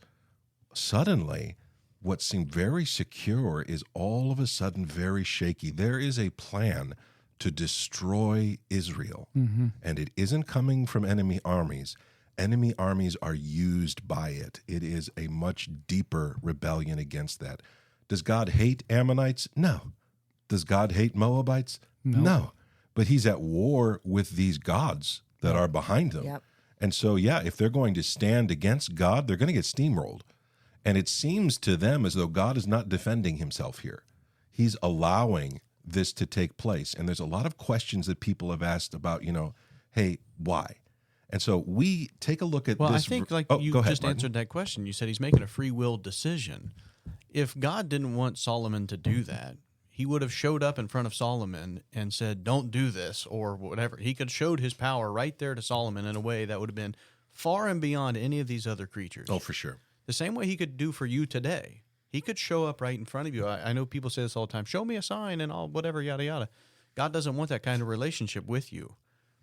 Suddenly, what seemed very secure is all of a sudden very shaky. There is a plan to destroy Israel, and it isn't coming from enemy armies. Enemy armies are used by it. It is a much deeper rebellion against that. Does God hate Ammonites? No. Does God hate Moabites? No. But he's at war with these gods that are behind them. Yep. And so, yeah, if they're going to stand against God, they're going to get steamrolled. And it seems to them as though God is not defending himself here. He's allowing this to take place. And there's a lot of questions that people have asked about, hey, why? And so we take a look at Well, this. I think like Oh, you go ahead, just Martin. answered that question. You said he's making a free will decision. If God didn't want Solomon to do that, he would have showed up in front of Solomon and said, don't do this or whatever. He could have showed his power right there to Solomon in a way that would have been far and beyond any of these other creatures. Oh, for sure. The same way he could do for you today. He could show up right in front of you. I know people say this all the time, show me a sign and all, whatever, yada, yada. God doesn't want that kind of relationship with you.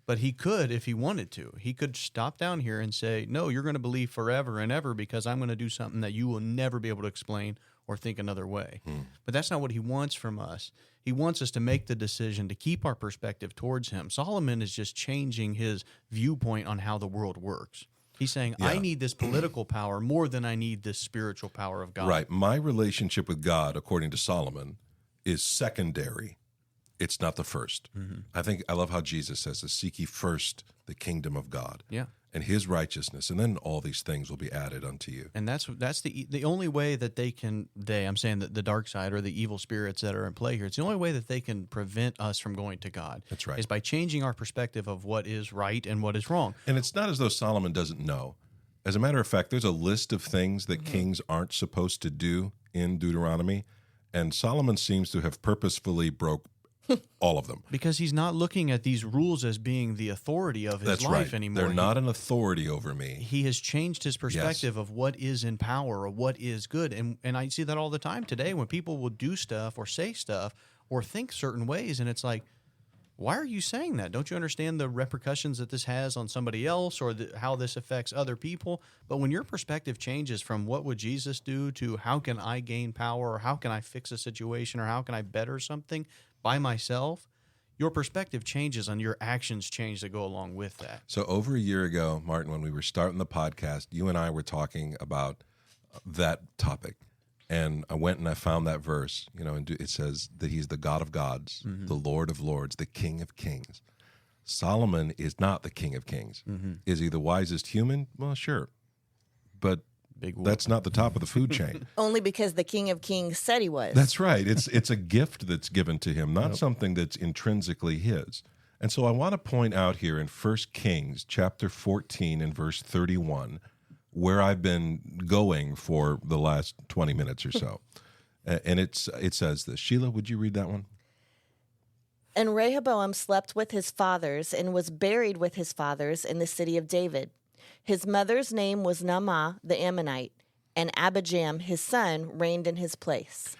But he could if he wanted to. He could stop down here and say, no, you're going to believe forever and ever because I'm going to do something that you will never be able to explain or think another way. But that's not what he wants from us. He wants us to make the decision to keep our perspective towards him. Solomon is just changing his viewpoint on how the world works. He's saying, I need this political power more than I need this spiritual power of God. Right. My relationship with God, according to Solomon, is secondary. It's not the first. I love how Jesus says this, seek ye first the kingdom of God Yeah. and his righteousness, and then all these things will be added unto you. And that's the only way that I'm saying that the dark side or the evil spirits that are in play here, it's the only way that they can prevent us from going to God. That's right. Is by changing our perspective of what is right and what is wrong. And it's not as though Solomon doesn't know. As a matter of fact, there's a list of things that kings aren't supposed to do in Deuteronomy, and Solomon seems to have purposefully broke all of them. Because he's not looking at these rules as being the authority of his That's life right. anymore. They're not an authority over me. He has changed his perspective of what is in power or what is good. And I see that all the time today when people will do stuff or say stuff or think certain ways. And it's like, why are you saying that? Don't you understand the repercussions that this has on somebody else or how this affects other people? But when your perspective changes from what would Jesus do to how can I gain power or how can I fix a situation or how can I better something by myself, your perspective changes and your actions change to go along with that. So over a year ago, Martin, when we were starting the podcast, you and I were talking about that topic. And I went and I found that verse, and it says that he's the God of gods, the Lord of lords, the King of kings. Solomon is not the King of kings. Is he the wisest human? Well, sure. But Big whoop. that's not the top of the food chain. Only because the King of Kings said he was. That's right. It's a gift that's given to him, not something that's intrinsically his. And so I want to point out here in 1 Kings chapter 14 and verse 31, where I've been going for the last 20 minutes or so. And it says this. Sheila, would you read that one? And Rehoboam slept with his fathers and was buried with his fathers in the city of David. His mother's name was Naamah the Ammonite, and Abijam, his son, reigned in his place.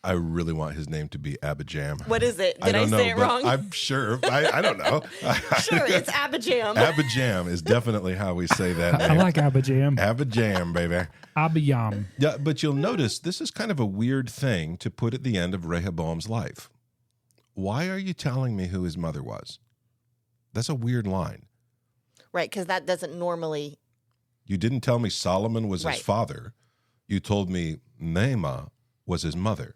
I really want his name to be Abijam. What is it? Did I don't know, say it but wrong? I'm sure. I don't know. Sure, it's Abijam. Abijam is definitely how we say that name. I like Abijam. Abijam, baby. Abiyam. Yeah, but you'll notice this is kind of a weird thing to put at the end of Rehoboam's life. Why are you telling me who his mother was? That's a weird line. Right, because that doesn't normally... You didn't tell me Solomon was Right. his father. You told me Naamah was his mother.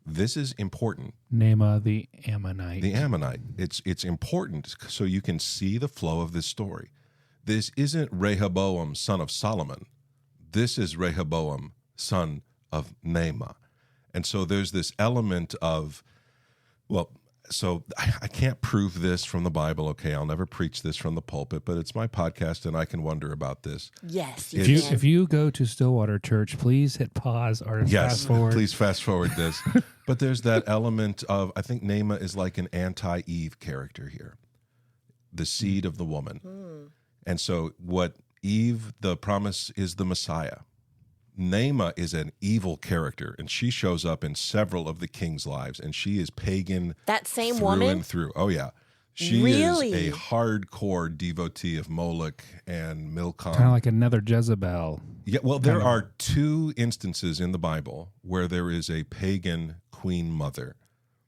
This is important. Naamah the Ammonite. The Ammonite. It's important so you can see the flow of this story. This isn't Rehoboam, son of Solomon. This is Rehoboam, son of Naamah. And so there's this element of, well, so I can't prove this from the Bible. Okay, I'll never preach this from the pulpit, but it's my podcast and I can wonder about this. Yes, If you go to Stillwater Church, please hit pause or fast forward. Please fast forward this. But there's that element of, I think Naamah is like an anti-Eve character here, the seed of the woman. And so what Eve, the promise is the Messiah. Naamah is an evil character, and she shows up in several of the king's lives, and she is pagan. That same through woman? and through. Oh, yeah. She Really? is a hardcore devotee of Moloch and Milcom. Kind of like another Jezebel. Yeah, well, there are two instances in the Bible where there is a pagan queen mother.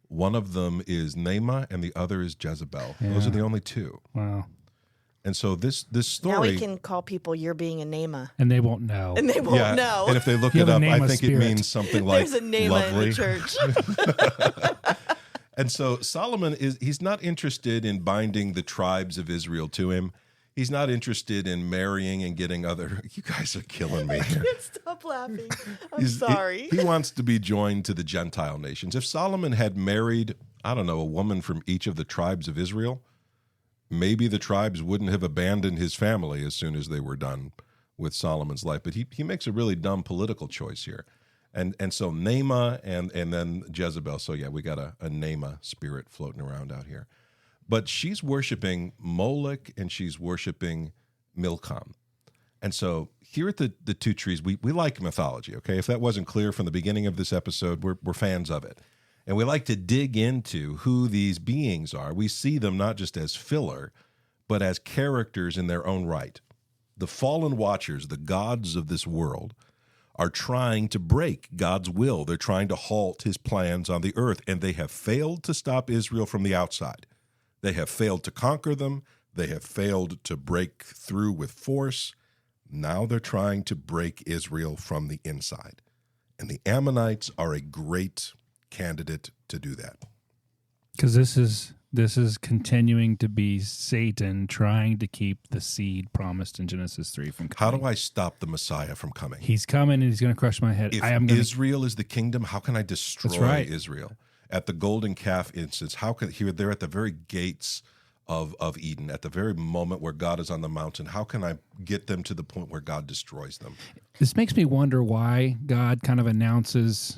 One of them is Naamah, and the other is Jezebel. Those are the only two. Wow. And so this story. Now we can call people "you're being a Naamah," And they won't know. and they won't know. And if they look You it have up, a I Naamah think it spirit. means something like There's a Naamah lovely. in the church. And so Solomon he's not interested in binding the tribes of Israel to him. He's not interested in marrying and getting other. You guys are killing me here. Can't stop laughing. I'm sorry. He wants to be joined to the Gentile nations. If Solomon had married, I don't know, a woman from each of the tribes of Israel, maybe the tribes wouldn't have abandoned his family as soon as they were done with Solomon's life. But he makes a really dumb political choice here. And so Naamah and then Jezebel. So yeah, we got a Naamah spirit floating around out here. But she's worshiping Moloch and she's worshiping Milcom. And so here at the Two Trees, we like mythology, okay? If that wasn't clear from the beginning of this episode, we're fans of it. And we like to dig into who these beings are. We see them not just as filler, but as characters in their own right. The fallen watchers, the gods of this world, are trying to break God's will. They're trying to halt his plans on the earth, and they have failed to stop Israel from the outside. They have failed to conquer them. They have failed to break through with force. Now they're trying to break Israel from the inside. And the Ammonites are a great candidate to do that. Because this is continuing to be Satan trying to keep the seed promised in Genesis 3 from How coming. do I stop the Messiah from coming? He's coming and he's going to crush my head. If I am gonna, Israel is the kingdom, how can I destroy That's right. Israel? At the golden calf instance, how can they're at the very gates of Eden, at the very moment where God is on the mountain, how can I get them to the point where God destroys them? This makes me wonder why God kind of announces,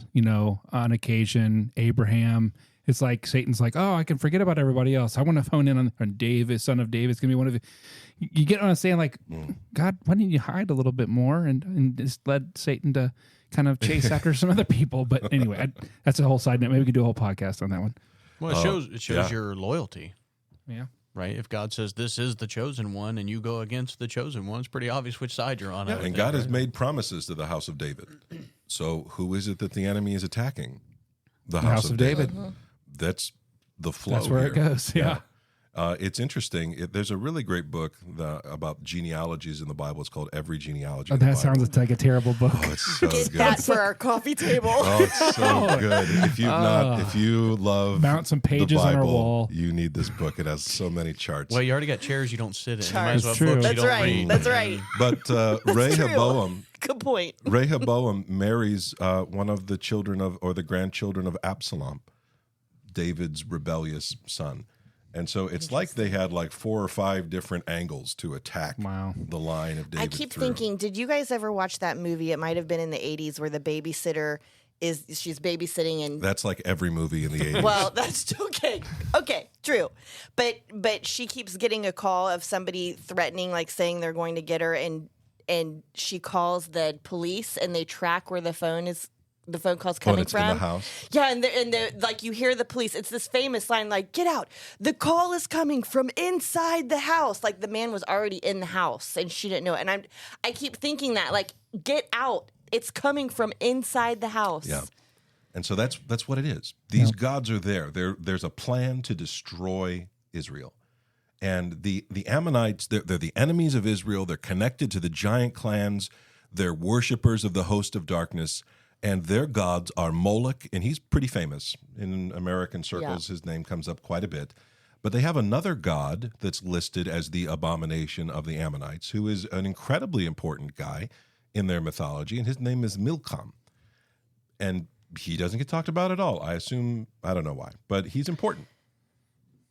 on occasion, Abraham. It's like Satan's like, oh, I can forget about everybody else. I want to hone in on David, son of David. It's going to be one of the... You get what I'm saying? Like, God, why didn't you hide a little bit more and just led Satan to kind of chase after some other people? But anyway, that's a whole side note. Maybe we could do a whole podcast on that one. Well, it shows your loyalty, Yeah. right? If God says this is the chosen one and you go against the chosen one, it's pretty obvious which side you're on. I would And think, God has right? made promises to the house of David. So who is it that the enemy is attacking? The House of David. That's the flow. That's where here. it goes. Yeah. It's interesting. There's a really great book about genealogies in the Bible. It's called Every Genealogy. Oh, in the that Bible. sounds like a terrible book. Oh, it's so Get good. that for our coffee table. Oh, it's so good. If you love Mount some pages the on our Bible, wall. you need this book. It has so many charts. Well, you already got chairs you don't sit in. You might as well That's have true. books you That's don't right. read. That's right. But Rehoboam, Good point. Rehoboam marries one of the the grandchildren of Absalom, David's rebellious son. And so it's like they had like 4 or 5 different angles to attack the line of David. I keep through. thinking, did you guys ever watch that movie? It might have been in the 80s where the babysitter she's babysitting and That's like every movie in the 80s. well, that's okay. Okay, true. But she keeps getting a call of somebody threatening, like saying they're going to get her, and she calls the police, and they track where the phone call's coming it's from. in the house. Yeah, and the like you hear the police. It's this famous line, like, "Get out! The call is coming from inside the house." Like the man was already in the house, and she didn't know it. And I keep thinking that, like, get out! It's coming from inside the house. Yeah. And so that's what it is. These gods are there. There's a plan to destroy Israel. And the Ammonites, they're the enemies of Israel. They're connected to the giant clans. They're worshipers of the host of darkness. And their gods are Moloch, and he's pretty famous. In American circles, his name comes up quite a bit. But they have another god that's listed as the abomination of the Ammonites, who is an incredibly important guy in their mythology, and his name is Milcom. And he doesn't get talked about at all. I assume, I don't know why, but he's important.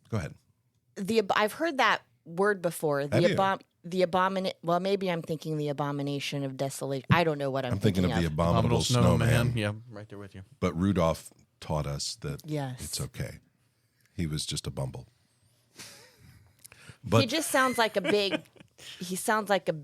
Go ahead. I've heard that word before. Have you? The abomination. Well, maybe I'm thinking the abomination of desolation. I don't know what I'm thinking of the abominable snowman. Yeah, right there with you. But Rudolph taught us that Yes. it's okay. He was just a bumble. He But just sounds like a big. He sounds like a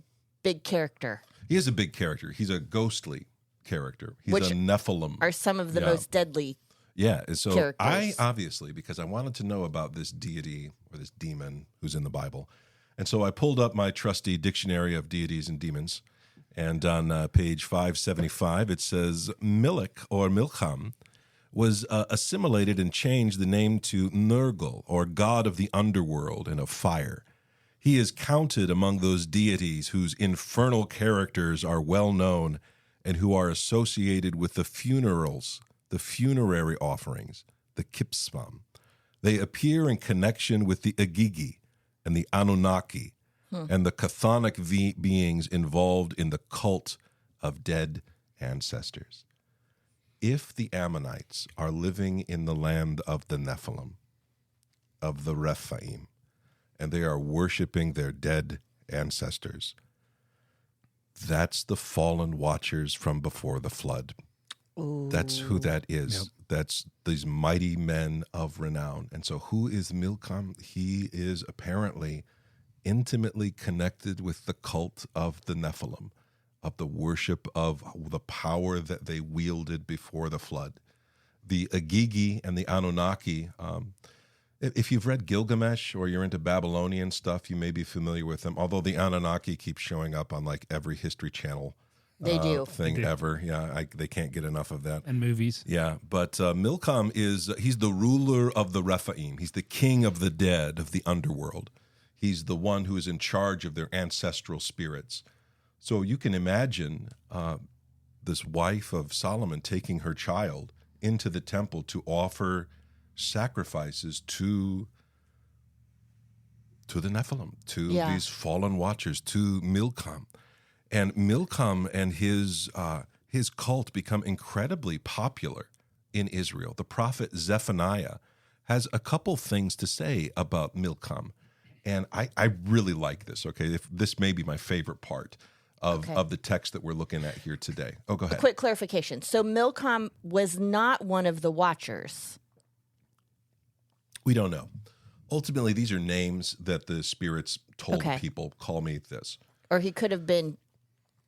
big character. he is a big character. He's a ghostly character. He's Which a Nephilim. Are some of the Yeah. most deadly. Yeah, and so characters. I obviously, because I wanted to know about this deity or this demon who's in the Bible, and so I pulled up my trusty dictionary of deities and demons, and on page 575 it says Milik or Milcham was assimilated and changed the name to Nergal, or god of the underworld and of fire. He is counted among those deities whose infernal characters are well known and who are associated with the funerals, the funerary offerings, the kipsvam. They appear in connection with the Agigi and the Anunnaki and the chthonic beings involved in the cult of dead ancestors. If the Ammonites are living in the land of the Nephilim, of the Rephaim, and they are worshiping their dead ancestors, that's the fallen watchers from before the flood. Ooh. That's who that is. Yep. That's these mighty men of renown. And so who is Milcom? He is apparently intimately connected with the cult of the Nephilim, of the worship of the power that they wielded before the flood. The Agigi and the Anunnaki, if you've read Gilgamesh or you're into Babylonian stuff, you may be familiar with them, although the Anunnaki keep showing up on like every History Channel They do. thing They do. ever. Yeah, they can't get enough of that. And movies. Yeah, but Milcom he's the ruler of the Rephaim. He's the king of the dead, of the underworld. He's the one who is in charge of their ancestral spirits. So you can imagine this wife of Solomon taking her child into the temple to offer sacrifices to the Nephilim, to these fallen watchers, to Milcom. And Milcom and his cult become incredibly popular in Israel. The prophet Zephaniah has a couple things to say about Milcom. And I really like this, okay? This may be my favorite part of the text that we're looking at here today. Oh, go ahead. A quick clarification. So Milcom was not one of the Watchers. We don't know. Ultimately, these are names that the spirits told people, call me this. Or he could have been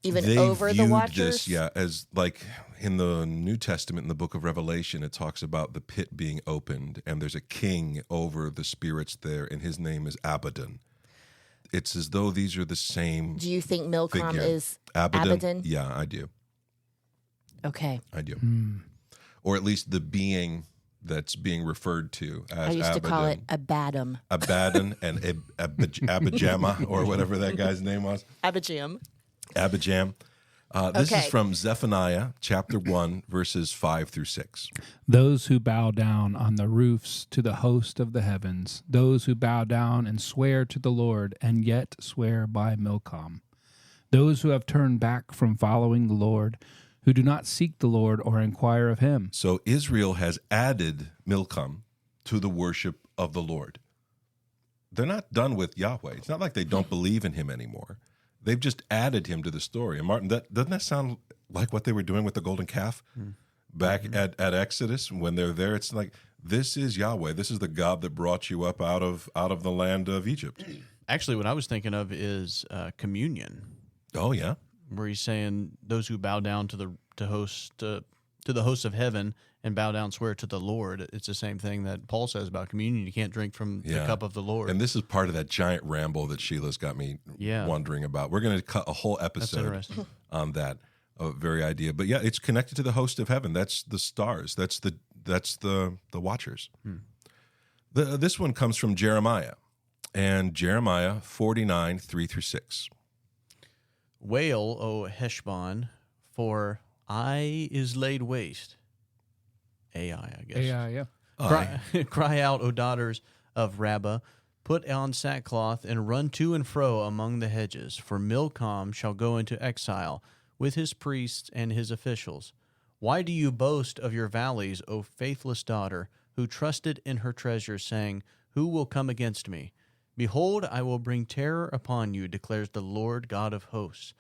even They over the viewed Watchers? this, as like in the New Testament, in the book of Revelation, it talks about the pit being opened, and there's a king over the spirits there, and his name is Abaddon. It's as though these are the same. Do you think Milcom figure. is Abaddon? Yeah, I do. Okay. I do. Or at least the being that's being referred to as I used to call it Abaddon. Abaddon. And Abijama, or whatever that guy's name was. Abijam. Abijam. This is Okay. from Zephaniah chapter 1, verses 5 through 6. Those who bow down on the roofs to the host of the heavens, those who bow down and swear to the Lord, and yet swear by Milcom. Those who have turned back from following the Lord, who do not seek the Lord or inquire of him. So Israel has added Milcom to the worship of the Lord. They're not done with Yahweh. It's not like they don't believe in him anymore. They've just added him to the story. And Martin, doesn't that sound like what they were doing with the golden calf? back at Exodus when they're there. It's like, this is Yahweh. This is the God that brought you up out of the land of Egypt. Actually, what I was thinking of is communion, Oh yeah, where he's saying those who bow down to the host of heaven and bow down, swear to the Lord. It's the same thing that Paul says about communion. You can't drink from the cup of the Lord. and this is part of that giant ramble that Sheila's got me wondering about. We're going to cut a whole episode on that very idea. But yeah, it's connected to the host of heaven. That's the stars. That's the watchers. This one comes from Jeremiah, and Jeremiah 49, 3-6. Wail, O Heshbon, for Ai is laid waste. Ai, I guess. AI, yeah. Cry out, O daughters of Rabbah, put on sackcloth and run to and fro among the hedges, for Milcom shall go into exile with his priests and his officials. Why do you boast of your valleys, O faithless daughter, who trusted in her treasures, saying, who will come against me? Behold, I will bring terror upon you, declares the Lord God of hosts,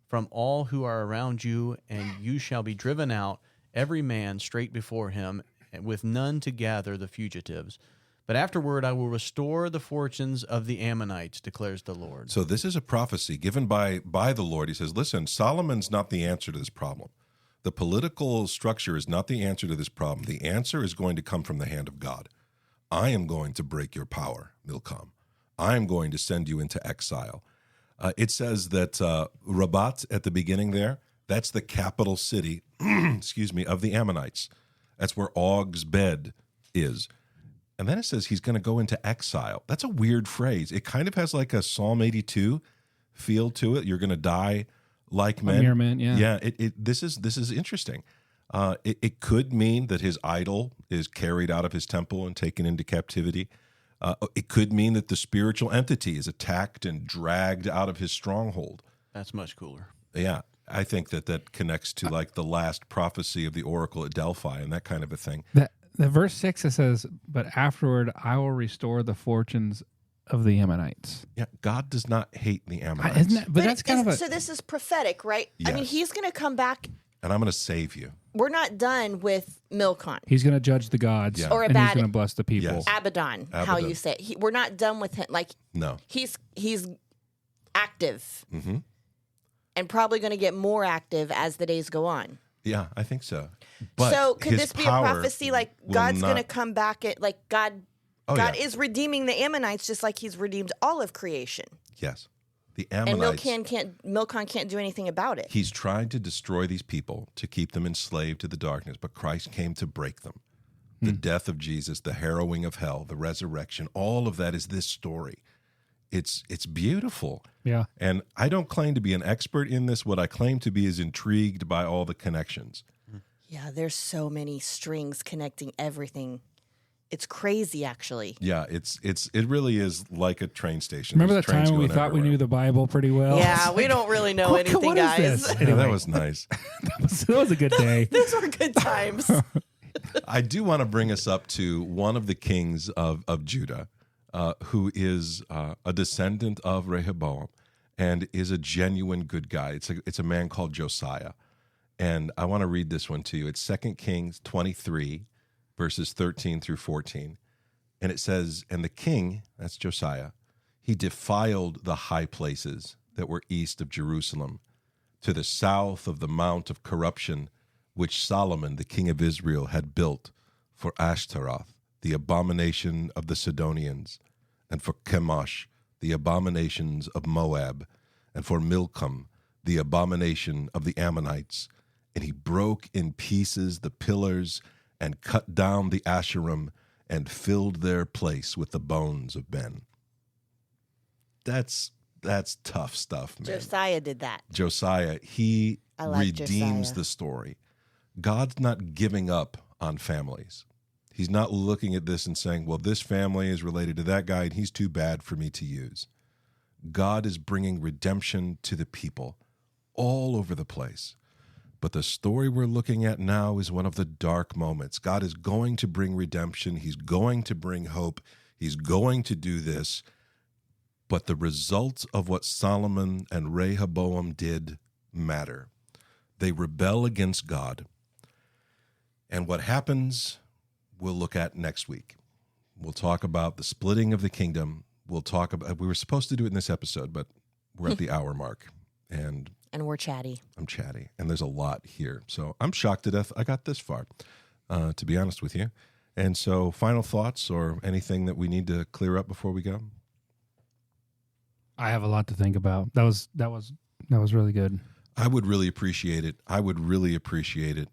from all who are around you, and you shall be driven out, every man straight before him, and with none to gather the fugitives. But afterward I will restore the fortunes of the Ammonites, declares the Lord. So this is a prophecy given by the Lord. He says, listen, Solomon's not the answer to this problem. The political structure is not the answer to this problem. The answer is going to come from the hand of God. I am going to break your power, Milcom. I am going to send you into exile. It says that Rabat at the beginning there, that's the capital city, of the Ammonites. That's where Og's bed is. And then it says he's going to go into exile. That's a weird phrase. It kind of has like a Psalm 82 feel to it. You're going to die like men. Mere men, yeah. Yeah, this is interesting. It could mean that his idol is carried out of his temple and taken into captivity. It could mean that the spiritual entity is attacked and dragged out of his stronghold. That's much cooler. Yeah, I think that connects to like the last prophecy of the oracle at Delphi and that kind of a thing. The verse 6, it says, but afterward I will restore the fortunes of the Ammonites. Yeah, God does not hate the Ammonites. Isn't that, but that's kind of a... So this is prophetic, right? I mean, Yes. he's going to come back. And I'm going to save you. We're not done with Milcom He's going to judge the gods, Yeah. Or and he's Abaddon. going to bless the people. Yes. Abaddon, how Abaddon. you say it. We're not done with him. Like, No. he's active Mm-hmm. and probably going to get more active as the days go on. Yeah, I think so. But So could his this be a power prophecy like will God's going to not- come back at like God Oh, God yeah. is redeeming the Ammonites just like he's redeemed all of creation. Yes. The And Ammonites. Milcom can't do anything about it. He's trying to destroy these people to keep them enslaved to the darkness, but Christ came to break them. The death of Jesus, the harrowing of hell, the resurrection, all of that is this story. It's beautiful. Yeah. And I don't claim to be an expert in this. What I claim to be is intrigued by all the connections. Yeah, there's so many strings connecting everything. It's crazy, actually. Yeah, it really is like a train station. Remember There's that trains time we going thought we everywhere. knew the Bible pretty well? Yeah, we don't really know What- anything, what is guys. this? Yeah, Anyway. that was nice. That was a good day. Those were good times. I do want to bring us up to one of the kings of Judah, who is a descendant of Rehoboam and is a genuine good guy. It's a man called Josiah. And I want to read this one to you. It's 2 Kings 23, verses 13 through 14. And it says, and the king, that's Josiah, he defiled the high places that were east of Jerusalem, to the south of the mount of corruption, which Solomon, the king of Israel, had built for Ashtaroth, the abomination of the Sidonians, and for Chemosh, the abominations of Moab, and for Milcom, the abomination of the Ammonites. And he broke in pieces the pillars and cut down the Asherim and filled their place with the bones of men. That's tough stuff, man. Josiah did that. Josiah, he I like redeems Josiah. the story. God's not giving up on families. He's not looking at this and saying, well, this family is related to that guy and he's too bad for me to use. God is bringing redemption to the people all over the place. But the story we're looking at now is one of the dark moments. God is going to bring redemption. He's going to bring hope. He's going to do this. But the results of what Solomon and Rehoboam did matter. They rebel against God. And what happens, we'll look at next week. We'll talk about the splitting of the kingdom. We'll talk about, we were supposed to do it in this episode, but we're at the hour mark. And we're chatty. I'm chatty. And there's a lot here. So I'm shocked to death I got this far, to be honest with you. And so final thoughts or anything that we need to clear up before we go? I have a lot to think about. That was really good. I would really appreciate it. I would really appreciate it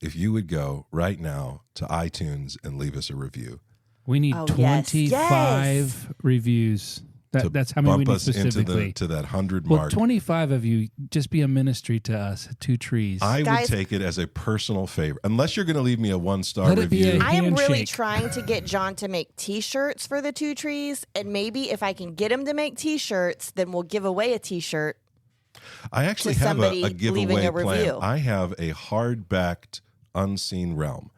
if you would go right now to iTunes and leave us a review. We need 25 reviews. That's how many we need specifically. Into that 100 well, mark. 25 of you, just be a ministry to us at Two Trees. I would take it as a personal favor. Unless you're going to leave me a 1-star review. I am really trying to get John to make T-shirts for the Two Trees. And maybe if I can get him to make T-shirts, then we'll give away a T-shirt. I actually have a giveaway plan. Review. I have a hard-backed Unseen Realm.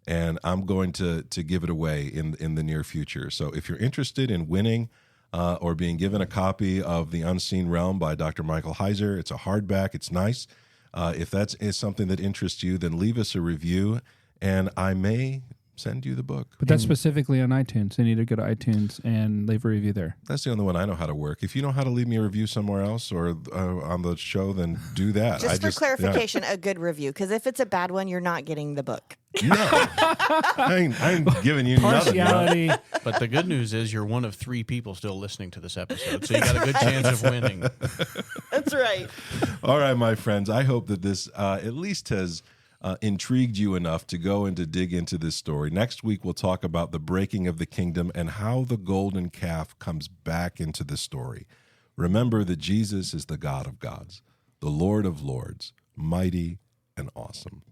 And I'm going to give it away in the near future. So if you're interested in winning or being given a copy of The Unseen Realm by Dr. Michael Heiser, it's a hardback. It's nice. If that is something that interests you, then leave us a review, and I may send you the book. But that's specifically on iTunes. You need to go to iTunes and leave a review there. That's the only one I know how to work. If you know how to leave me a review somewhere else or on the show, then do that. Just for clarification, a good review. Because if it's a bad one, you're not getting the book. No. I ain't giving you partiality. nothing. But the good news is you're one of 3 people still listening to this episode, so you got a good chance of winning. That's right. All right, my friends. I hope that this at least has intrigued you enough to go and to dig into this story. Next week, we'll talk about the breaking of the kingdom and how the golden calf comes back into the story. Remember that Jesus is the God of gods, the Lord of lords, mighty and awesome.